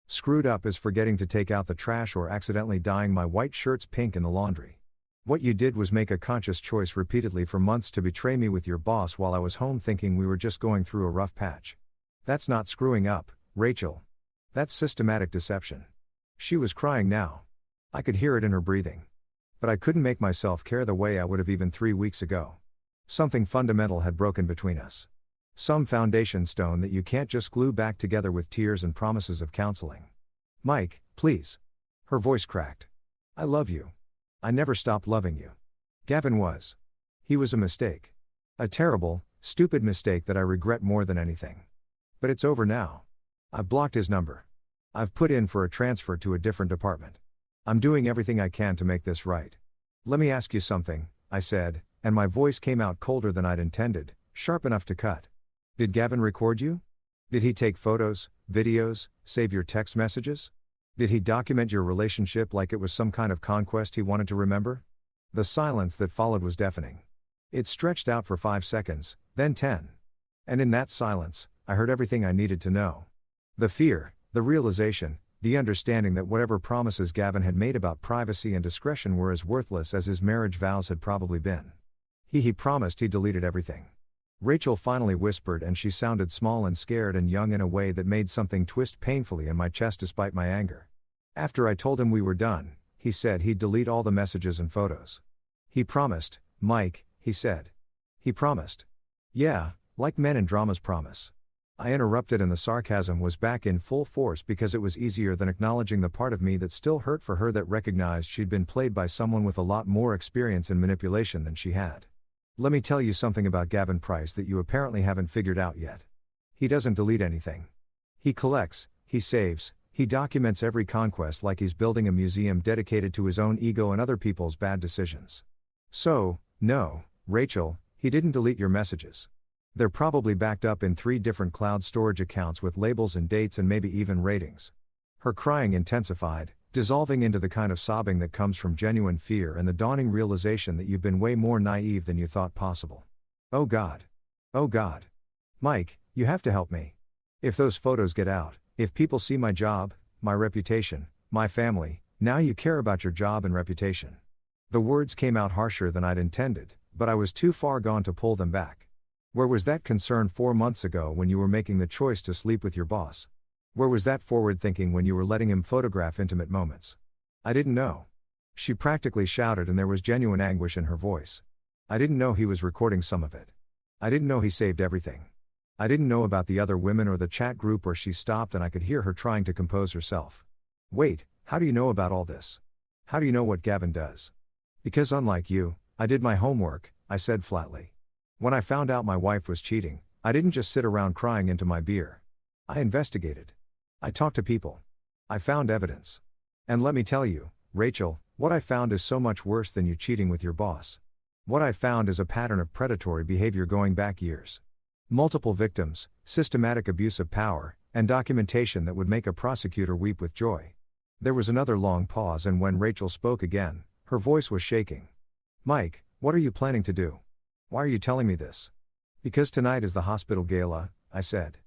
Speaker 1: Screwed up is forgetting to take out the trash or accidentally dyeing my white shirts pink in the laundry. What you did was make a conscious choice repeatedly for months to betray me with your boss while I was home, thinking we were just going through a rough patch. That's not screwing up, Rachel. That's systematic deception. She was crying now. I could hear it in her breathing. But I couldn't make myself care the way I would have even 3 weeks ago. Something fundamental had broken between us. Some foundation stone that you can't just glue back together with tears and promises of counseling. "Mike, please." Her voice cracked. "I love you. I never stopped loving you. Gavin was. He was a mistake. A terrible, stupid mistake that I regret more than anything. But it's over now. I've blocked his number. I've put in for a transfer to a different department. I'm doing everything I can to make this right. Let me ask you something," I said, and my voice came out colder than I'd intended, sharp enough to cut. "Did Gavin record you? Did he take photos, videos, save your text messages? Did he document your relationship like it was some kind of conquest he wanted to remember?" The silence that followed was deafening. It stretched out for 5 seconds, then 10. And in that silence, I heard everything I needed to know. The fear, the realization, the understanding that whatever promises Gavin had made about privacy and discretion were as worthless as his marriage vows had probably been. He promised he deleted everything. Rachel finally whispered, and she sounded small and scared and young in a way that made something twist painfully in my chest despite my anger. "After I told him we were done, he said he'd delete all the messages and photos. He promised, Mike," he said. "He promised." "Yeah, like men in dramas promise." I interrupted, and the sarcasm was back in full force because it was easier than acknowledging the part of me that still hurt for her, that recognized she'd been played by someone with a lot more experience in manipulation than she had. "Let me tell you something about Gavin Price that you apparently haven't figured out yet. He doesn't delete anything. He collects, he saves, he documents every conquest like he's building a museum dedicated to his own ego and other people's bad decisions. So, no, Rachel, he didn't delete your messages. They're probably backed up in 3 different cloud storage accounts with labels and dates and maybe even ratings. Her crying intensified, dissolving into the kind of sobbing that comes from genuine fear and the dawning realization that you've been way more naive than you thought possible. Oh God. Oh God. Mike, you have to help me. If those photos get out, if people see my job, my reputation, my family, now you care about your job and reputation. The words came out harsher than I'd intended, but I was too far gone to pull them back. Where was that concern 4 months ago when you were making the choice to sleep with your boss? Where was that forward thinking when you were letting him photograph intimate moments? I didn't know. She practically shouted, and there was genuine anguish in her voice. I didn't know he was recording some of it. I didn't know he saved everything. I didn't know about the other women or the chat group where she stopped and I could hear her trying to compose herself. Wait, how do you know about all this? How do you know what Gavin does? Because unlike you, I did my homework, I said flatly. When I found out my wife was cheating, I didn't just sit around crying into my beer. I investigated. I talked to people. I found evidence. And let me tell you, Rachel, what I found is so much worse than you cheating with your boss. What I found is a pattern of predatory behavior going back years. Multiple victims, systematic abuse of power, and documentation that would make a prosecutor weep with joy. There was another long pause, and when Rachel spoke again, her voice was shaking. Mike, what are you planning to do? Why are you telling me this? Because tonight is the hospital gala, I said.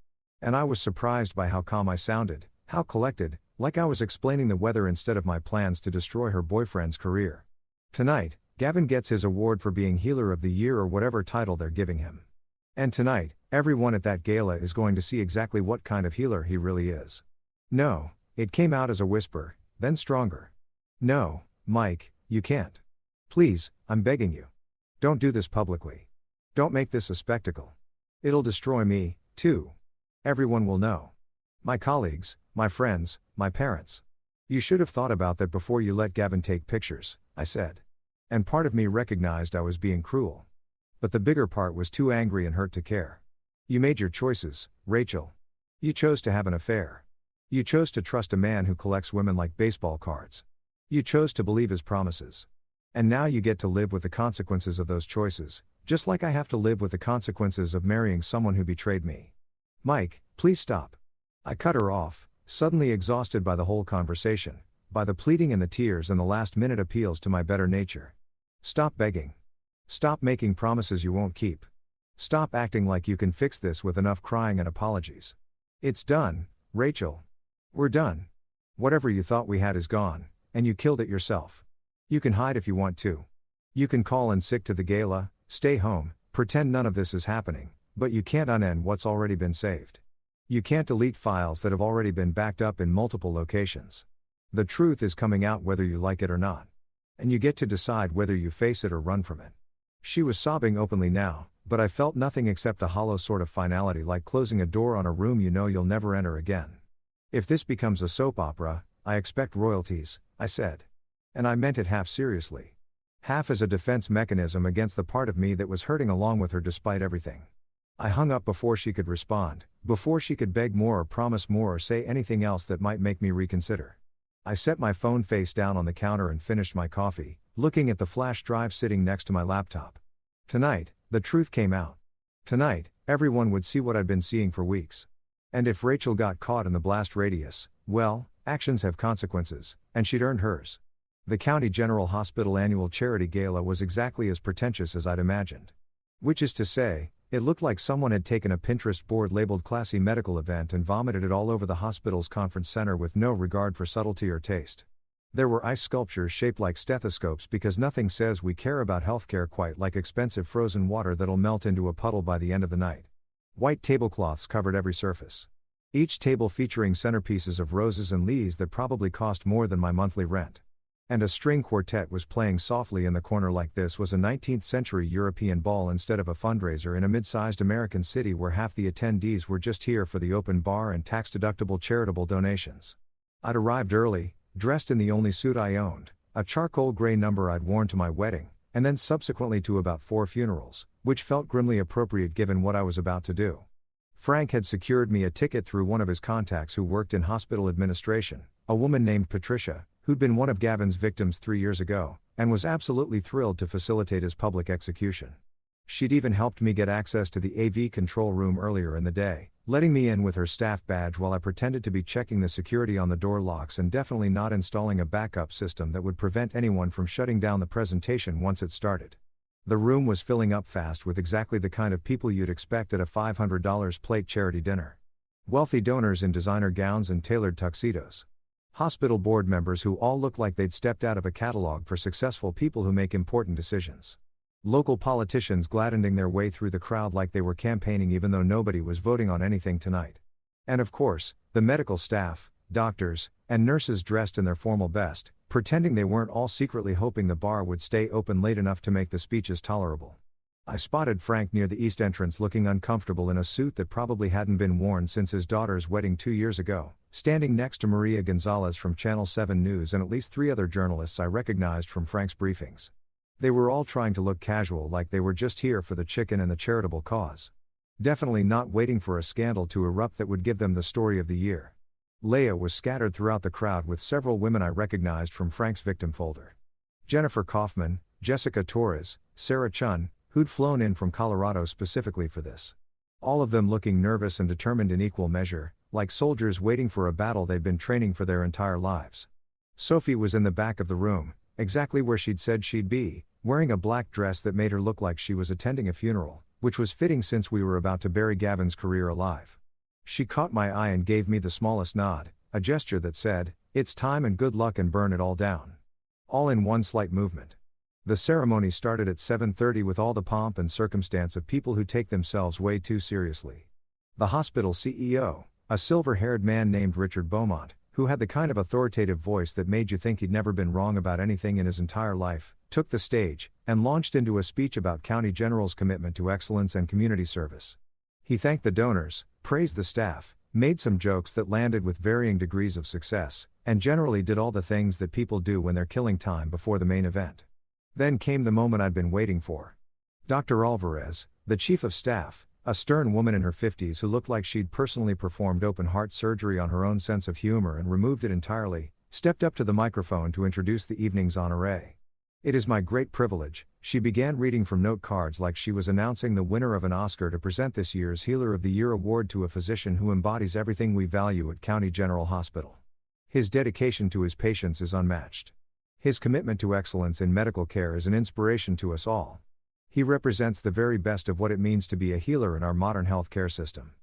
Speaker 1: And I was surprised by how calm I sounded, how collected, like I was explaining the weather instead of my plans to destroy her boyfriend's career. Tonight, Gavin gets his award for being Healer of the Year or whatever title they're giving him. And tonight, everyone at that gala is going to see exactly what kind of healer he really is. No, it came out as a whisper, then stronger. No, Mike, you can't. Please, I'm begging you. Don't do this publicly. Don't make this a spectacle. It'll destroy me, too. Everyone will know. My colleagues, my friends, my parents. You should have thought about that before you let Gavin take pictures, I said. And part of me recognized I was being cruel. But the bigger part was too angry and hurt to care. You made your choices, Rachel. You chose to have an affair. You chose to trust a man who collects women like baseball cards. You chose to believe his promises. And now you get to live with the consequences of those choices, just like I have to live with the consequences of marrying someone who betrayed me. Mike, please stop. I cut her off, suddenly exhausted by the whole conversation, by the pleading and the tears and the last-minute appeals to my better nature. Stop begging. Stop making promises you won't keep. Stop acting like you can fix this with enough crying and apologies. It's done, Rachel. We're done. Whatever you thought we had is gone, and you killed it yourself. You can hide if you want to. You can call in sick to the gala, stay home, pretend none of this is happening, but you can't unend what's already been saved. You can't delete files that have already been backed up in multiple locations. The truth is coming out whether you like it or not. And you get to decide whether you face it or run from it. She was sobbing openly now, but I felt nothing except a hollow sort of finality, like closing a door on a room you know you'll never enter again. If this becomes a soap opera, I expect royalties, I said. And I meant it half seriously. Half as a defense mechanism against the part of me that was hurting along with her despite everything. I hung up before she could respond, before she could beg more or promise more or say anything else that might make me reconsider. I set my phone face down on the counter and finished my coffee, looking at the flash drive sitting next to my laptop. Tonight, the truth came out. Tonight, everyone would see what I'd been seeing for weeks. And if Rachel got caught in the blast radius, well, actions have consequences, and she'd earned hers. The County General Hospital annual charity gala was exactly as pretentious as I'd imagined. Which is to say, it looked like someone had taken a Pinterest board labeled classy medical event and vomited it all over the hospital's conference center with no regard for subtlety or taste. There were ice sculptures shaped like stethoscopes because nothing says we care about healthcare quite like expensive frozen water that'll melt into a puddle by the end of the night. White tablecloths covered every surface. Each table featuring centerpieces of roses and leaves that probably cost more than my monthly rent. And a string quartet was playing softly in the corner like this was a 19th century European ball instead of a fundraiser in a mid-sized American city where half the attendees were just here for the open bar and tax-deductible charitable donations. I'd arrived early, dressed in the only suit I owned, a charcoal gray number I'd worn to my wedding, and then subsequently to about 4 funerals, which felt grimly appropriate given what I was about to do. Frank had secured me a ticket through one of his contacts who worked in hospital administration, a woman named Patricia, who'd been one of Gavin's victims 3 years ago, and was absolutely thrilled to facilitate his public execution. She'd even helped me get access to the AV control room earlier in the day, letting me in with her staff badge while I pretended to be checking the security on the door locks and definitely not installing a backup system that would prevent anyone from shutting down the presentation once it started. The room was filling up fast with exactly the kind of people you'd expect at a $500 plate charity dinner. Wealthy donors in designer gowns and tailored tuxedos. Hospital board members who all looked like they'd stepped out of a catalog for successful people who make important decisions. Local politicians gladdening their way through the crowd like they were campaigning even though nobody was voting on anything tonight. And of course, the medical staff, doctors, and nurses dressed in their formal best, pretending they weren't all secretly hoping the bar would stay open late enough to make the speeches tolerable. I spotted Frank near the east entrance looking uncomfortable in a suit that probably hadn't been worn since his daughter's wedding 2 years ago, standing next to Maria Gonzalez from Channel 7 News and at least 3 other journalists I recognized from Frank's briefings. They were all trying to look casual like they were just here for the chicken and the charitable cause. Definitely not waiting for a scandal to erupt that would give them the story of the year. Leia was scattered throughout the crowd with several women I recognized from Frank's victim folder. Jennifer Kaufman, Jessica Torres, Sarah Chun, who'd flown in from Colorado specifically for this. All of them looking nervous and determined in equal measure, like soldiers waiting for a battle they'd been training for their entire lives. Sophie was in the back of the room, exactly where she'd said she'd be, wearing a black dress that made her look like she was attending a funeral, which was fitting since we were about to bury Gavin's career alive. She caught my eye and gave me the smallest nod, a gesture that said, "It's time and good luck and burn it all down." All in one slight movement. The ceremony started at 7:30 with all the pomp and circumstance of people who take themselves way too seriously. The hospital CEO, a silver-haired man named Richard Beaumont, who had the kind of authoritative voice that made you think he'd never been wrong about anything in his entire life, took the stage, and launched into a speech about County General's commitment to excellence and community service. He thanked the donors, praised the staff, made some jokes that landed with varying degrees of success, and generally did all the things that people do when they're killing time before the main event. Then came the moment I'd been waiting for. Dr. Alvarez, the chief of staff, a stern woman in her 50s who looked like she'd personally performed open-heart surgery on her own sense of humor and removed it entirely, stepped up to the microphone to introduce the evening's honoree. "It is my great privilege," she began reading from note cards like she was announcing the winner of an Oscar, to present this year's Healer of the Year award to a physician who embodies everything we value at County General Hospital. His dedication to his patients is unmatched. His commitment to excellence in medical care is an inspiration to us all. He represents the very best of what it means to be a healer in our modern healthcare system.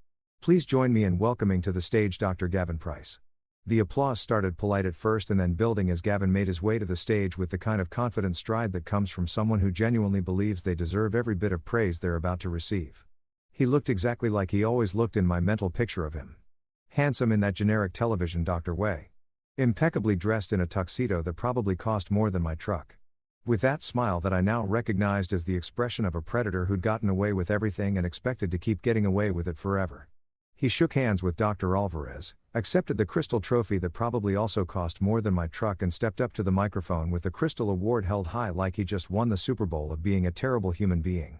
Speaker 1: Please join me in welcoming to the stage Dr. Gavin Price. The applause started polite at first and then building as Gavin made his way to the stage with the kind of confident stride that comes from someone who genuinely believes they deserve every bit of praise they're about to receive. He looked exactly like he always looked in my mental picture of him. Handsome in that generic television doctor way. Impeccably dressed in a tuxedo that probably cost more than my truck. With that smile that I now recognized as the expression of a predator who'd gotten away with everything and expected to keep getting away with it forever. He shook hands with Dr. Alvarez, accepted the crystal trophy that probably also cost more than my truck, and stepped up to the microphone with the crystal award held high like he just won the Super Bowl of being a terrible human being.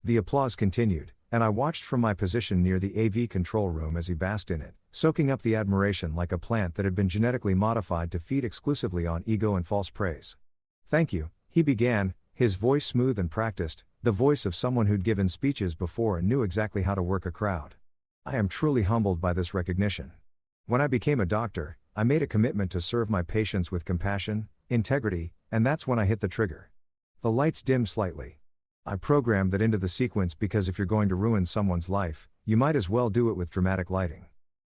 Speaker 1: The applause continued, and I watched from my position near the AV control room as he basked in it, soaking up the admiration like a plant that had been genetically modified to feed exclusively on ego and false praise. "Thank you," he began, his voice smooth and practiced, the voice of someone who'd given speeches before and knew exactly how to work a crowd. "I am truly humbled by this recognition. When I became a doctor, I made a commitment to serve my patients with compassion, integrity, and that's when I hit the trigger." The lights dimmed slightly. I programmed that into the sequence because if you're going to ruin someone's life, you might as well do it with dramatic lighting.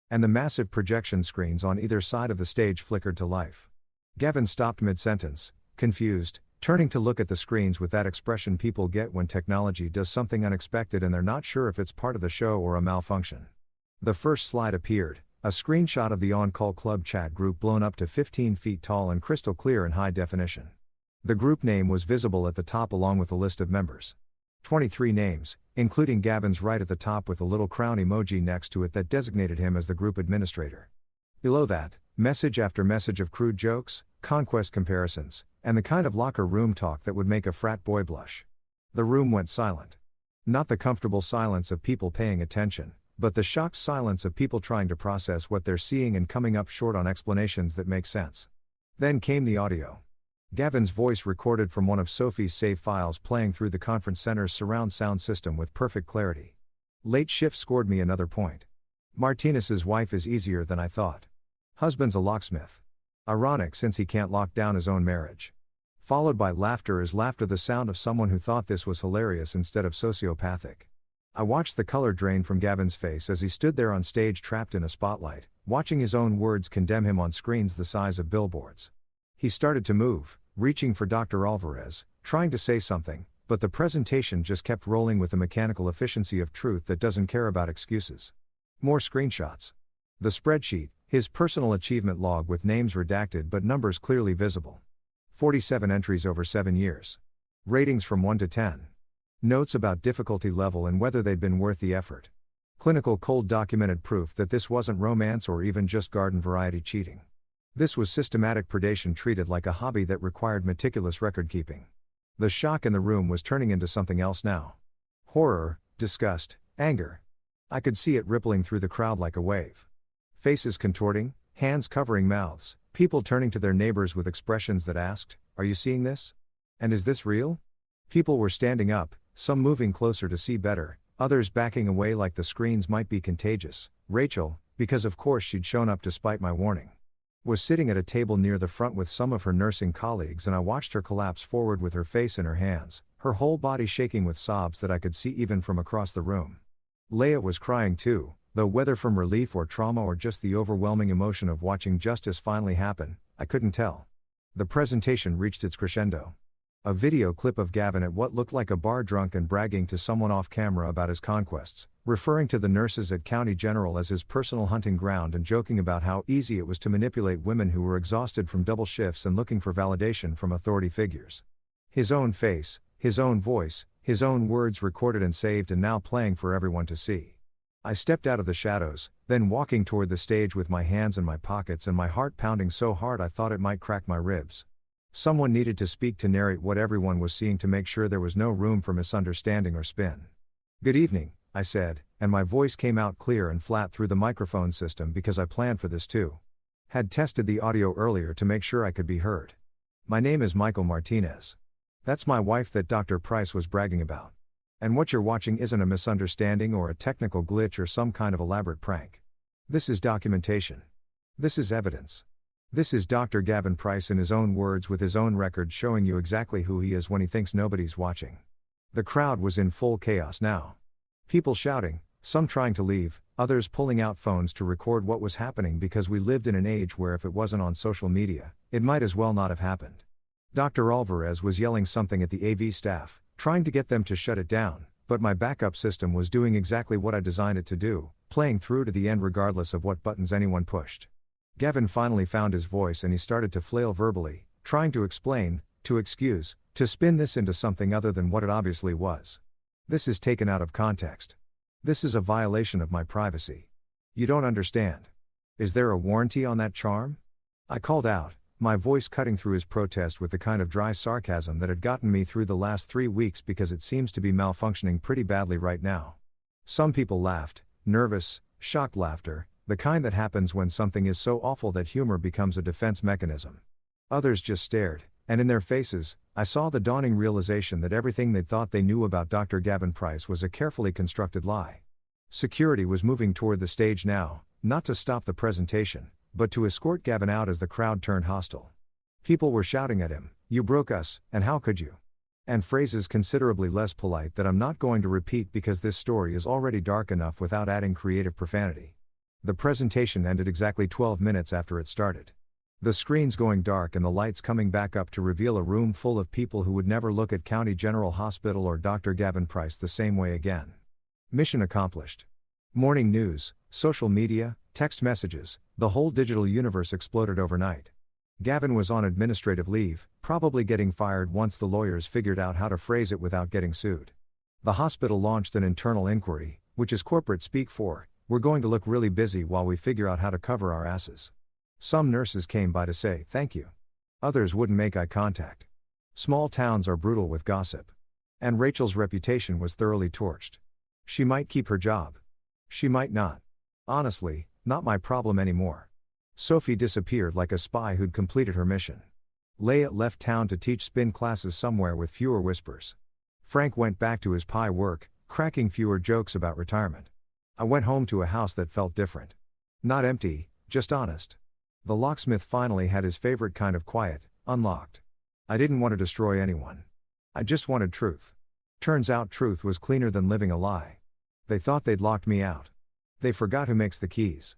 Speaker 1: And the massive projection screens on either side of the stage flickered to life. Gavin stopped mid-sentence, confused, turning to look at the screens with that expression people get when technology does something unexpected and they're not sure if it's part of the show or a malfunction. The first slide appeared, a screenshot of the On-Call Club chat group blown up to 15 feet tall and crystal clear in high definition. The group name was visible at the top along with a list of members. 23 names, including Gavin's right at the top with a little crown emoji next to it that designated him as the group administrator. Below that, message after message of crude jokes, conquest comparisons, and the kind of locker room talk that would make a frat boy blush. The room went silent. Not the comfortable silence of people paying attention, but the shocked silence of people trying to process what they're seeing and coming up short on explanations that make sense. Then came the audio. Gavin's voice recorded from one of Sophie's save files playing through the conference center's surround sound system with perfect clarity. Late shift scored me another point. Martinez's wife is easier than I thought. Husband's a locksmith. Ironic since he can't lock down his own marriage. Followed by laughter, is laughter the sound of someone who thought this was hilarious instead of sociopathic. I watched the color drain from Gavin's face as he stood there on stage trapped in a spotlight, watching his own words condemn him on screens the size of billboards. He started to move, reaching for Dr. Alvarez, trying to say something, but the presentation just kept rolling with the mechanical efficiency of truth that doesn't care about excuses. More screenshots. The spreadsheet, his personal achievement log with names redacted but numbers clearly visible. 47 entries over 7 years. Ratings from 1 to 10. Notes about difficulty level and whether they'd been worth the effort. Clinical cold documented proof that this wasn't romance or even just garden variety cheating. This was systematic predation treated like a hobby that required meticulous record keeping. The shock in the room was turning into something else now. Horror, disgust, anger. I could see it rippling through the crowd like a wave. Faces contorting, hands covering mouths, people turning to their neighbors with expressions that asked, "Are you seeing this? And is this real?" People were standing up, some moving closer to see better, others backing away like the screens might be contagious. Rachel, because of course she'd shown up despite my warning, was sitting at a table near the front with some of her nursing colleagues, and I watched her collapse forward with her face in her hands, her whole body shaking with sobs that I could see even from across the room. Leia was crying too, though whether from relief or trauma or just the overwhelming emotion of watching justice finally happen, I couldn't tell. The presentation reached its crescendo. A video clip of Gavin at what looked like a bar drunk and bragging to someone off camera about his conquests, referring to the nurses at County General as his personal hunting ground and joking about how easy it was to manipulate women who were exhausted from double shifts and looking for validation from authority figures. His own face, his own voice, his own words recorded and saved and now playing for everyone to see. I stepped out of the shadows, then walking toward the stage with my hands in my pockets and my heart pounding so hard I thought it might crack my ribs. Someone needed to speak to narrate what everyone was seeing to make sure there was no room for misunderstanding or spin. "Good evening," I said, and my voice came out clear and flat through the microphone system because I planned for this too. Had tested the audio earlier to make sure I could be heard. "My name is Michael Martinez. That's my wife that Dr. Price was bragging about. And what you're watching isn't a misunderstanding or a technical glitch or some kind of elaborate prank. This is documentation. This is evidence. This is Dr. Gavin Price in his own words with his own record showing you exactly who he is when he thinks nobody's watching." The crowd was in full chaos now. People shouting, some trying to leave, others pulling out phones to record what was happening because we lived in an age where if it wasn't on social media, it might as well not have happened. Dr. Alvarez was yelling something at the AV staff, trying to get them to shut it down, but my backup system was doing exactly what I designed it to do, playing through to the end regardless of what buttons anyone pushed. Gavin finally found his voice and he started to flail verbally, trying to explain, to excuse, to spin this into something other than what it obviously was. "This is taken out of context. This is a violation of my privacy. You don't understand. Is there a warranty on that charm?" I called out, my voice cutting through his protest with the kind of dry sarcasm that had gotten me through the last 3 weeks because it seems to be malfunctioning pretty badly right now. Some people laughed, nervous, shocked laughter, the kind that happens when something is so awful that humor becomes a defense mechanism. Others just stared, and in their faces, I saw the dawning realization that everything they'd thought they knew about Dr. Gavin Price was a carefully constructed lie. Security was moving toward the stage now, not to stop the presentation, but to escort Gavin out as the crowd turned hostile. People were shouting at him, "You broke us, and how could you?" And phrases considerably less polite that I'm not going to repeat because this story is already dark enough without adding creative profanity. The presentation ended exactly 12 minutes after it started. The screens going dark and the lights coming back up to reveal a room full of people who would never look at County General Hospital or Dr. Gavin Price the same way again. Mission accomplished. Morning news, social media, text messages, the whole digital universe exploded overnight. Gavin was on administrative leave, probably getting fired once the lawyers figured out how to phrase it without getting sued. The hospital launched an internal inquiry, which is corporate speak for, "We're going to look really busy while we figure out how to cover our asses." Some nurses came by to say thank you. Others wouldn't make eye contact. Small towns are brutal with gossip. And Rachel's reputation was thoroughly torched. She might keep her job. She might not. Honestly, not my problem anymore. Sophie disappeared like a spy who'd completed her mission. Leia left town to teach spin classes somewhere with fewer whispers. Frank went back to his pie work, cracking fewer jokes about retirement. I went home to a house that felt different. Not empty, just honest. The locksmith finally had his favorite kind of quiet, unlocked. I didn't want to destroy anyone. I just wanted truth. Turns out truth was cleaner than living a lie. They thought they'd locked me out. They forgot who makes the keys.